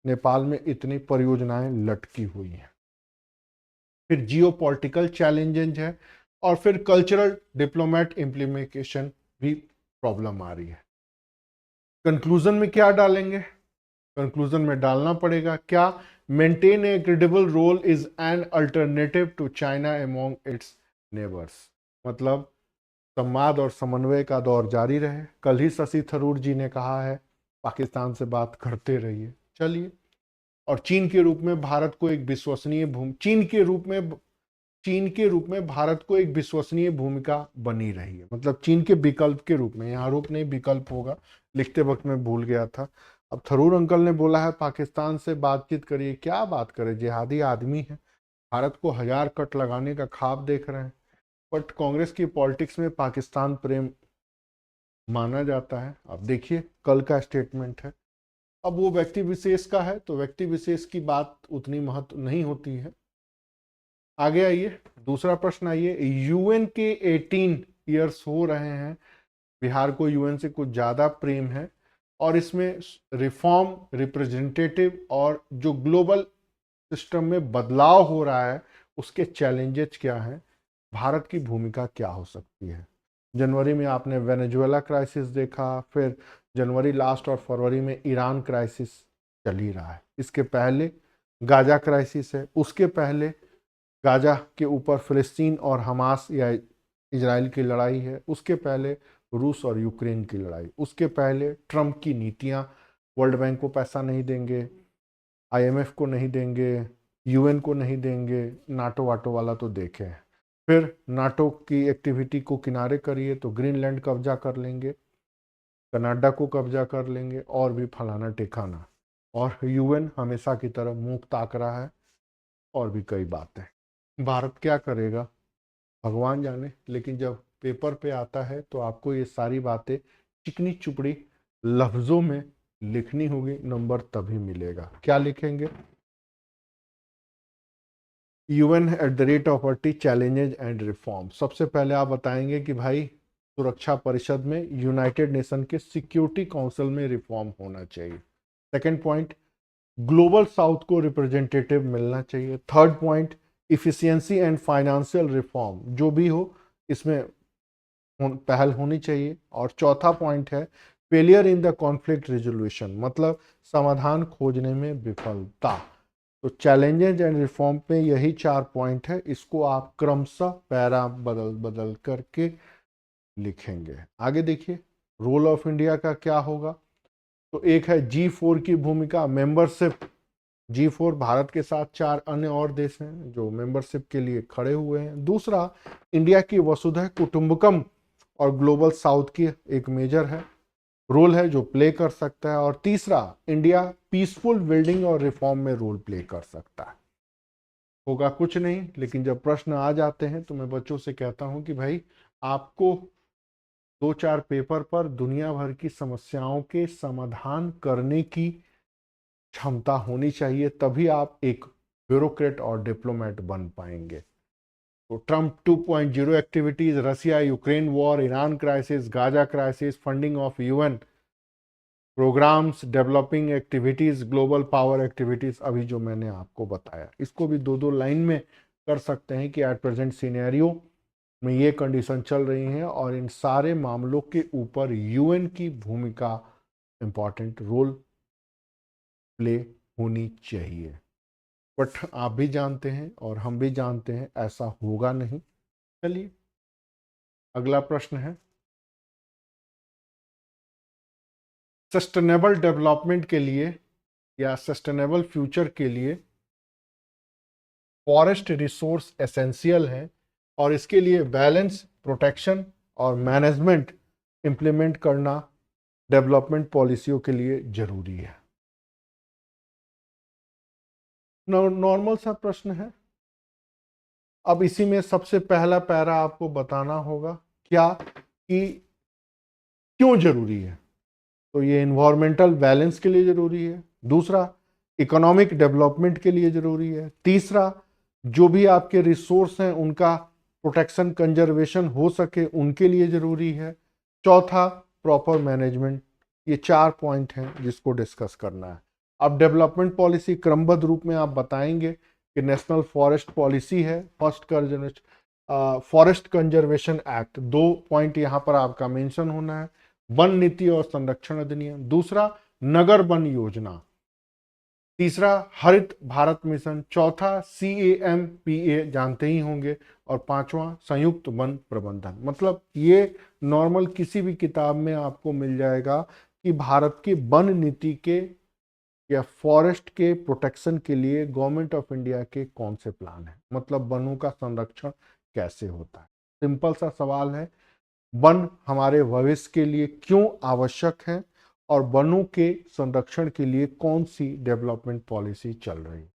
नेपाल में इतनी परियोजनाएं लटकी हुई हैं। फिर जियो पॉलिटिकल चैलेंजेस है, और फिर कल्चरल डिप्लोमेट इम्प्लीमेंटेशन भी प्रॉब्लम आ रही है। कंक्लूजन में क्या डालेंगे, कंक्लूजन में डालना पड़ेगा क्या, maintain a credible role as an alternative to China among its neighbours, मतलब संवाद और समन्वय का दौर जारी रहे। कल ही शशि थरूर जी ने कहा है पाकिस्तान से बात करते रहिए, चलिए। और चीन के रूप में भारत को एक विश्वसनीय चीन के रूप में भारत को एक विश्वसनीय भूमिका बनी रही है, मतलब चीन के विकल्प के रूप में, यहाँ रूप नहीं विकल्प होगा, लिखते वक्त मैं भूल गया था। अब थरूर अंकल ने बोला है पाकिस्तान से बातचीत करिए, क्या बात करें, जिहादी आदमी है, भारत को 1000 कट लगाने का ख्वाब देख रहे हैं। बट कांग्रेस की पॉलिटिक्स में पाकिस्तान प्रेम माना जाता है। अब देखिए कल का स्टेटमेंट है, अब वो व्यक्ति विशेष का है, तो व्यक्ति विशेष की बात उतनी महत्व नहीं होती है। आगे आइए, दूसरा प्रश्न आइए। यूएन के 18 ईयर्स हो रहे हैं, बिहार को यूएन से कुछ ज़्यादा प्रेम है, और इसमें रिफॉर्म, रिप्रेजेंटेटिव और जो ग्लोबल सिस्टम में बदलाव हो रहा है उसके चैलेंजेस क्या हैं, भारत की भूमिका क्या हो सकती है। जनवरी में आपने वेनेजुएला क्राइसिस देखा, फिर जनवरी लास्ट और फरवरी में ईरान क्राइसिस चल ही रहा है। इसके पहले गाजा क्राइसिस है, उसके पहले गाजा के ऊपर फिलिस्तीन और हमास या इजराइल की लड़ाई है, उसके पहले रूस और यूक्रेन की लड़ाई, उसके पहले ट्रंप की नीतियां, वर्ल्ड बैंक को पैसा नहीं देंगे, आईएमएफ को नहीं देंगे, यूएन को नहीं देंगे, नाटो वाटो वाला तो देखे हैं। फिर नाटो की एक्टिविटी को किनारे करिए तो ग्रीनलैंड कब्जा कर लेंगे, कनाडा को कब्जा कर लेंगे, और भी फलाना टिकाना, और यूएन हमेशा की तरह मुंह ताक रहा है, और भी कई बातें। भारत क्या करेगा भगवान जाने, लेकिन जब पेपर पे आता है तो आपको ये सारी बातें चिकनी चुपड़ी लफ्जों में लिखनी होगी, नंबर तभी मिलेगा। क्या लिखेंगे, UN at the rate of 40 challenges and reform. सबसे पहले आप बताएंगे कि भाई सुरक्षा परिषद में, यूनाइटेड नेशन के सिक्योरिटी काउंसिल में रिफॉर्म होना चाहिए। सेकंड पॉइंट, ग्लोबल साउथ को रिप्रेजेंटेटिव मिलना चाहिए। Third point, efficiency and financial reform, जो भी हो इसमें पहल होनी चाहिए। और चौथा पॉइंट है failure in the conflict resolution, मतलब समाधान खोजने में विफलता। तो चैलेंजेस एंड रिफॉर्म पे यही 4 पॉइंट है, इसको आप क्रमशः पैरा बदल बदल करके लिखेंगे। आगे देखिए रोल ऑफ इंडिया का क्या होगा। तो एक है G4 की भूमिका, मेंबरशिप। G4 भारत के साथ 4 अन्य और देश हैं जो मेंबरशिप के लिए खड़े हुए हैं। दूसरा, इंडिया की वसुधैव कुटुंबकम और ग्लोबल साउथ की एक मेजर है रोल है जो प्ले कर सकता है। और तीसरा, इंडिया पीसफुल बिल्डिंग और रिफॉर्म में रोल प्ले कर सकता है। होगा कुछ नहीं, लेकिन जब प्रश्न आ जाते हैं तो मैं बच्चों से कहता हूं कि भाई आपको 2-4 पेपर पर दुनिया भर की समस्याओं के समाधान करने की क्षमता होनी चाहिए, तभी आप एक ब्यूरोक्रेट और डिप्लोमेट बन पाएंगे। तो Trump 2.0 activities, Russia Ukraine war, Iran crisis, Gaza crisis, funding of UN programmes, developing activities, global power activities, अभी जो मैंने आपको बताया, इसको भी 2-2 लाइन में कर सकते हैं कि एट प्रेजेंट सिनेरियो में ये कंडीशन चल रही हैं और इन सारे मामलों के ऊपर यूएन की भूमिका इंपॉर्टेंट रोल प्ले होनी चाहिए। बट आप भी जानते हैं और हम भी जानते हैं ऐसा होगा नहीं। चलिए अगला प्रश्न है, सस्टेनेबल डेवलपमेंट के लिए या सस्टेनेबल फ्यूचर के लिए फॉरेस्ट रिसोर्स एसेंशियल है और इसके लिए बैलेंस, प्रोटेक्शन और मैनेजमेंट इंप्लीमेंट करना डेवलपमेंट पॉलिसियों के लिए जरूरी है। नॉर्मल सा प्रश्न है। अब इसी में सबसे पहला पैरा आपको बताना होगा क्या कि क्यों जरूरी है। तो ये इन्वायरमेंटल बैलेंस के लिए जरूरी है। दूसरा, इकोनॉमिक डेवलपमेंट के लिए जरूरी है। तीसरा, जो भी आपके रिसोर्स हैं उनका प्रोटेक्शन कंजर्वेशन हो सके उनके लिए जरूरी है। चौथा, प्रॉपर मैनेजमेंट। ये 4 पॉइंट हैं जिसको डिस्कस करना है। अब डेवलपमेंट पॉलिसी क्रमबद्ध रूप में आप बताएंगे कि नेशनल फॉरेस्ट पॉलिसी है, फॉरेस्ट कंजर्वेशन एक्ट, 2 पॉइंट यहाँ पर आपका मेंशन होना है। वन नीति और संरक्षण अधिनियम। दूसरा, नगर वन योजना। तीसरा, हरित भारत मिशन। चौथा, CAMPA जानते ही होंगे। और पांचवा, संयुक्त वन प्रबंधन। मतलब ये नॉर्मल किसी भी किताब में आपको मिल जाएगा कि भारत की वन नीति के या फॉरेस्ट के प्रोटेक्शन के लिए गवर्नमेंट ऑफ इंडिया के कौन से प्लान है, मतलब वनों का संरक्षण कैसे होता है। सिंपल सा सवाल है, वन हमारे भविष्य के लिए क्यों आवश्यक है और वनों के संरक्षण के लिए कौन सी डेवलपमेंट पॉलिसी चल रही है।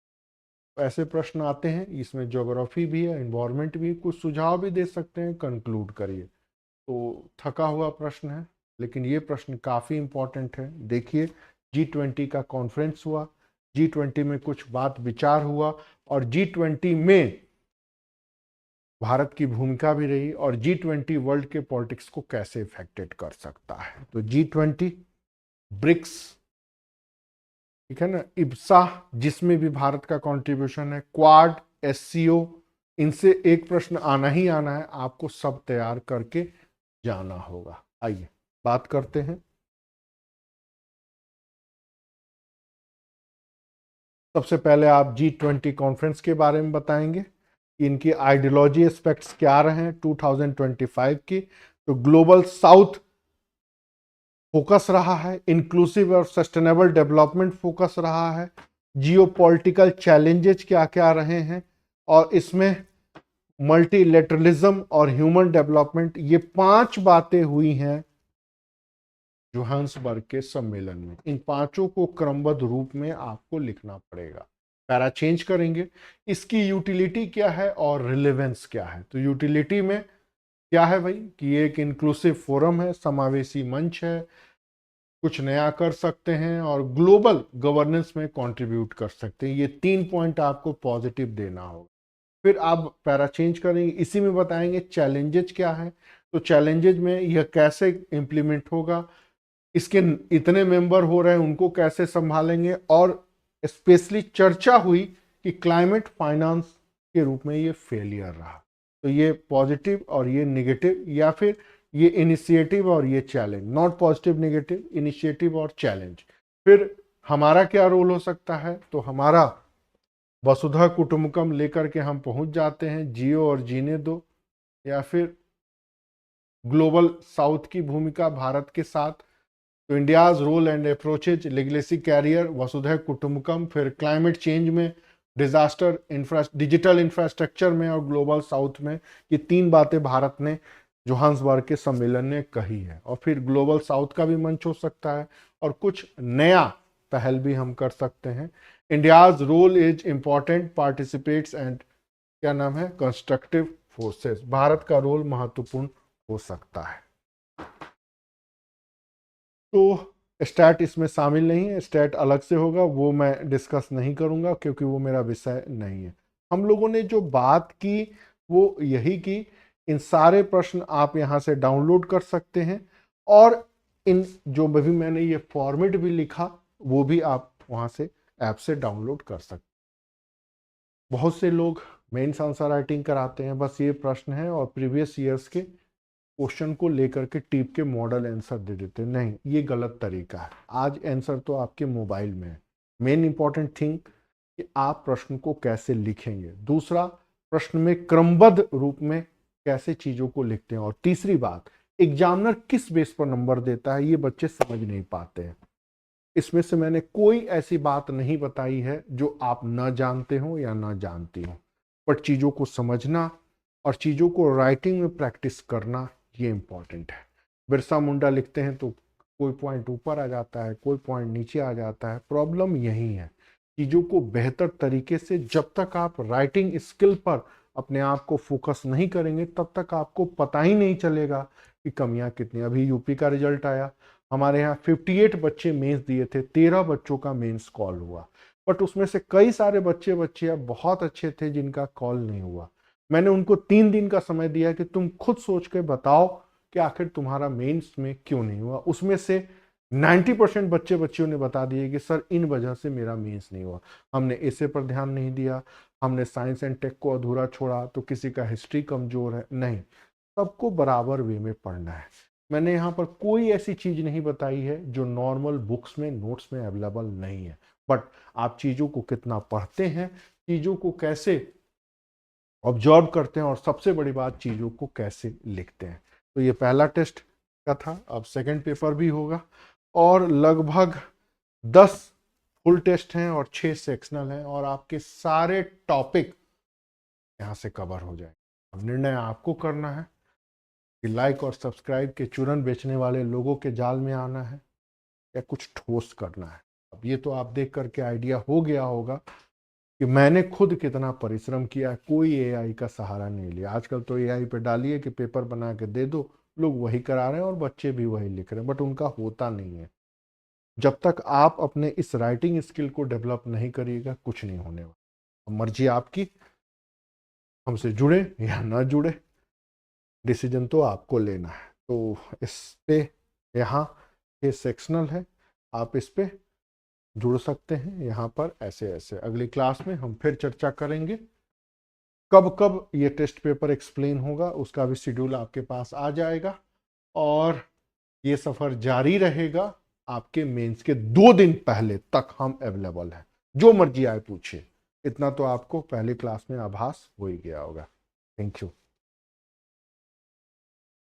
तो ऐसे प्रश्न आते हैं, इसमें ज्योग्राफी भी है, एनवायरनमेंट भी, कुछ सुझाव भी दे सकते हैं। कंक्लूड करिए। तो थका हुआ प्रश्न है, लेकिन ये प्रश्न काफ़ी इंपॉर्टेंट है। देखिए, G20 का कॉन्फ्रेंस हुआ, G20 में कुछ बात विचार हुआ और G20 में भारत की भूमिका भी रही और G20 वर्ल्ड के पॉलिटिक्स को कैसे इफेक्टेड कर सकता है। तो G20, ब्रिक्स, ठीक है ना, इब्सा जिसमें भी भारत का कंट्रीब्यूशन है, क्वाड, SCO, इनसे एक प्रश्न आना ही आना है, आपको सब तैयार करके जाना होगा। आइए बात करते हैं। सबसे पहले आप G20 कॉन्फ्रेंस के बारे में बताएंगे, इनकी आइडियोलॉजी एस्पेक्ट्स क्या रहे हैं 2025 की। तो ग्लोबल साउथ फोकस रहा है, इंक्लूसिव और सस्टेनेबल डेवलपमेंट फोकस रहा है, जियोपॉलिटिकल चैलेंजेस क्या क्या रहे हैं, और इसमें मल्टीलेटरलिज्म और ह्यूमन डेवलपमेंट, ये 5 बातें हुई हैं जोहान्सबर्ग के सम्मेलन में। इन पांचों को क्रमबद्ध रूप में आपको लिखना पड़ेगा। पैरा चेंज करेंगे, इसकी यूटिलिटी क्या है और रिलेवेंस क्या है। तो यूटिलिटी में क्या है भाई कि ये एक इंक्लूसिव फोरम है, समावेशी मंच है, कुछ नया कर सकते हैं और ग्लोबल गवर्नेंस में कंट्रीब्यूट कर सकते हैं। ये 3 पॉइंट आपको पॉजिटिव देना होगा। फिर आप पैरा चेंज करेंगे, इसी में बताएंगे चैलेंजेज क्या है। तो चैलेंजेज में यह कैसे इंप्लीमेंट होगा, इसके इतने मेंबर हो रहे हैं उनको कैसे संभालेंगे, और स्पेशली चर्चा हुई कि क्लाइमेट फाइनेंस के रूप में ये फेलियर रहा। तो ये पॉजिटिव और ये नेगेटिव, या फिर ये इनिशिएटिव और ये challenge, not positive negative, initiative और चैलेंज। फिर हमारा क्या रोल हो सकता है, तो हमारा वसुधा कुटुंबकम लेकर के हम पहुंच जाते हैं, जियो और जीने दो, या फिर ग्लोबल साउथ की भूमिका भारत के साथ, तो India's role and approaches, legacy carrier, वसुधैव कुटुंबकम, फिर क्लाइमेट चेंज में, डिजास्टर, डिजिटल इंफ्रास्ट्रक्चर में और ग्लोबल साउथ में। ये 3 बातें भारत ने जोहान्सबर्ग के सम्मेलन ने कही है। और फिर ग्लोबल साउथ का भी मंच हो सकता है और कुछ नया पहल भी हम कर सकते हैं। India's role is important, participates and क्या नाम है, कंस्ट्रक्टिव फोर्सेस। भारत का रोल महत्वपूर्ण हो सकता है। तो स्टैट इसमें शामिल नहीं है, स्टैट अलग से होगा, वो मैं डिस्कस नहीं करूंगा क्योंकि वो मेरा विषय नहीं है। हम लोगों ने जो बात की वो यही कि इन सारे प्रश्न आप यहाँ से डाउनलोड कर सकते हैं और इन जो भी मैंने ये फॉर्मेट भी लिखा वो भी आप वहाँ से ऐप से डाउनलोड कर सकते हैं। बहुत से लोग मेंस आंसर राइटिंग कराते हैं, बस ये प्रश्न है और प्रीवियस ईयर्स के क्वेश्चन को लेकर के टिप के मॉडल आंसर दे देते हैं। नहीं, ये गलत तरीका है। आज आंसर तो आपके मोबाइल में है। मेन इंपॉर्टेंट थिंग कि आप प्रश्न को कैसे लिखेंगे, दूसरा प्रश्न में क्रमबद्ध रूप में कैसे चीजों को लिखते हैं, और तीसरी बात, एग्जामिनर किस बेस पर नंबर देता है ये बच्चे समझ नहीं पाते हैं। इसमें से मैंने कोई ऐसी बात नहीं बताई है जो आप न जानते हो या न जानती हो, पर चीजों को समझना और चीजों को राइटिंग में प्रैक्टिस करना ये इंपॉर्टेंट है। बिरसा मुंडा लिखते हैं तो कोई पॉइंट ऊपर आ जाता है, कोई पॉइंट नीचे आ जाता है। प्रॉब्लम यही है, चीजों को बेहतर तरीके से जब तक आप राइटिंग स्किल पर अपने आप को फोकस नहीं करेंगे तब तक आपको पता ही नहीं चलेगा कि कमियां कितनी। अभी यूपी का रिजल्ट आया, हमारे यहाँ 58 बच्चे मेंस दिए थे, 13 बच्चों का मेंस कॉल हुआ, बट उसमें से कई सारे बच्चे बहुत अच्छे थे जिनका कॉल नहीं हुआ। मैंने उनको 3 दिन का समय दिया कि तुम खुद सोच के बताओ कि आखिर तुम्हारा मेंस में क्यों नहीं हुआ। उसमें से 90% बच्चियों ने बता दिए कि सर इन वजह से मेरा मेंस नहीं हुआ। हमने ऐसे पर ध्यान नहीं दिया, हमने साइंस एंड टेक को अधूरा छोड़ा, तो किसी का हिस्ट्री कमजोर है। नहीं, सबको बराबर वे में पढ़ना है। मैंने यहाँ पर कोई ऐसी चीज नहीं बताई है जो नॉर्मल बुक्स में नोट्स में अवेलेबल नहीं है, बट आप चीजों को कितना पढ़ते हैं, चीजों को कैसे ऑब्जर्व करते हैं, और सबसे बड़ी बात चीजों को कैसे लिखते हैं। तो ये पहला टेस्ट का था, अब सेकंड पेपर भी होगा और लगभग 10 फुल टेस्ट हैं और 6 सेक्शनल हैं और आपके सारे टॉपिक यहाँ से कवर हो जाए। अब निर्णय आपको करना है कि लाइक और सब्सक्राइब के चूरन बेचने वाले लोगों के जाल में आना है या कुछ ठोस करना है। अब ये तो आप देख करके आइडिया हो गया होगा कि मैंने खुद कितना परिश्रम किया, कोई एआई का सहारा नहीं लिया। आजकल तो एआई पे डालिए कि पेपर बना के दे दो, लोग वही करा रहे हैं और बच्चे भी वही लिख रहे हैं, बट उनका होता नहीं है। जब तक आप अपने इस राइटिंग स्किल को डेवलप नहीं करिएगा कुछ नहीं होने वाला। मर्जी आपकी, हमसे जुड़े या ना जुड़े, डिसीजन तो आपको लेना है। तो इस पे यहाँ ये सेक्शनल है, आप इस पे जुड़ सकते हैं यहाँ पर ऐसे ऐसे। अगली क्लास में हम फिर चर्चा करेंगे कब कब ये टेस्ट पेपर एक्सप्लेन होगा, उसका भी शेड्यूल आपके पास आ जाएगा और ये सफ़र जारी रहेगा। आपके मेंस के 2 दिन पहले तक हम अवेलेबल हैं, जो मर्जी आए पूछिए। इतना तो आपको पहली क्लास में आभास हो ही गया होगा। Thank you.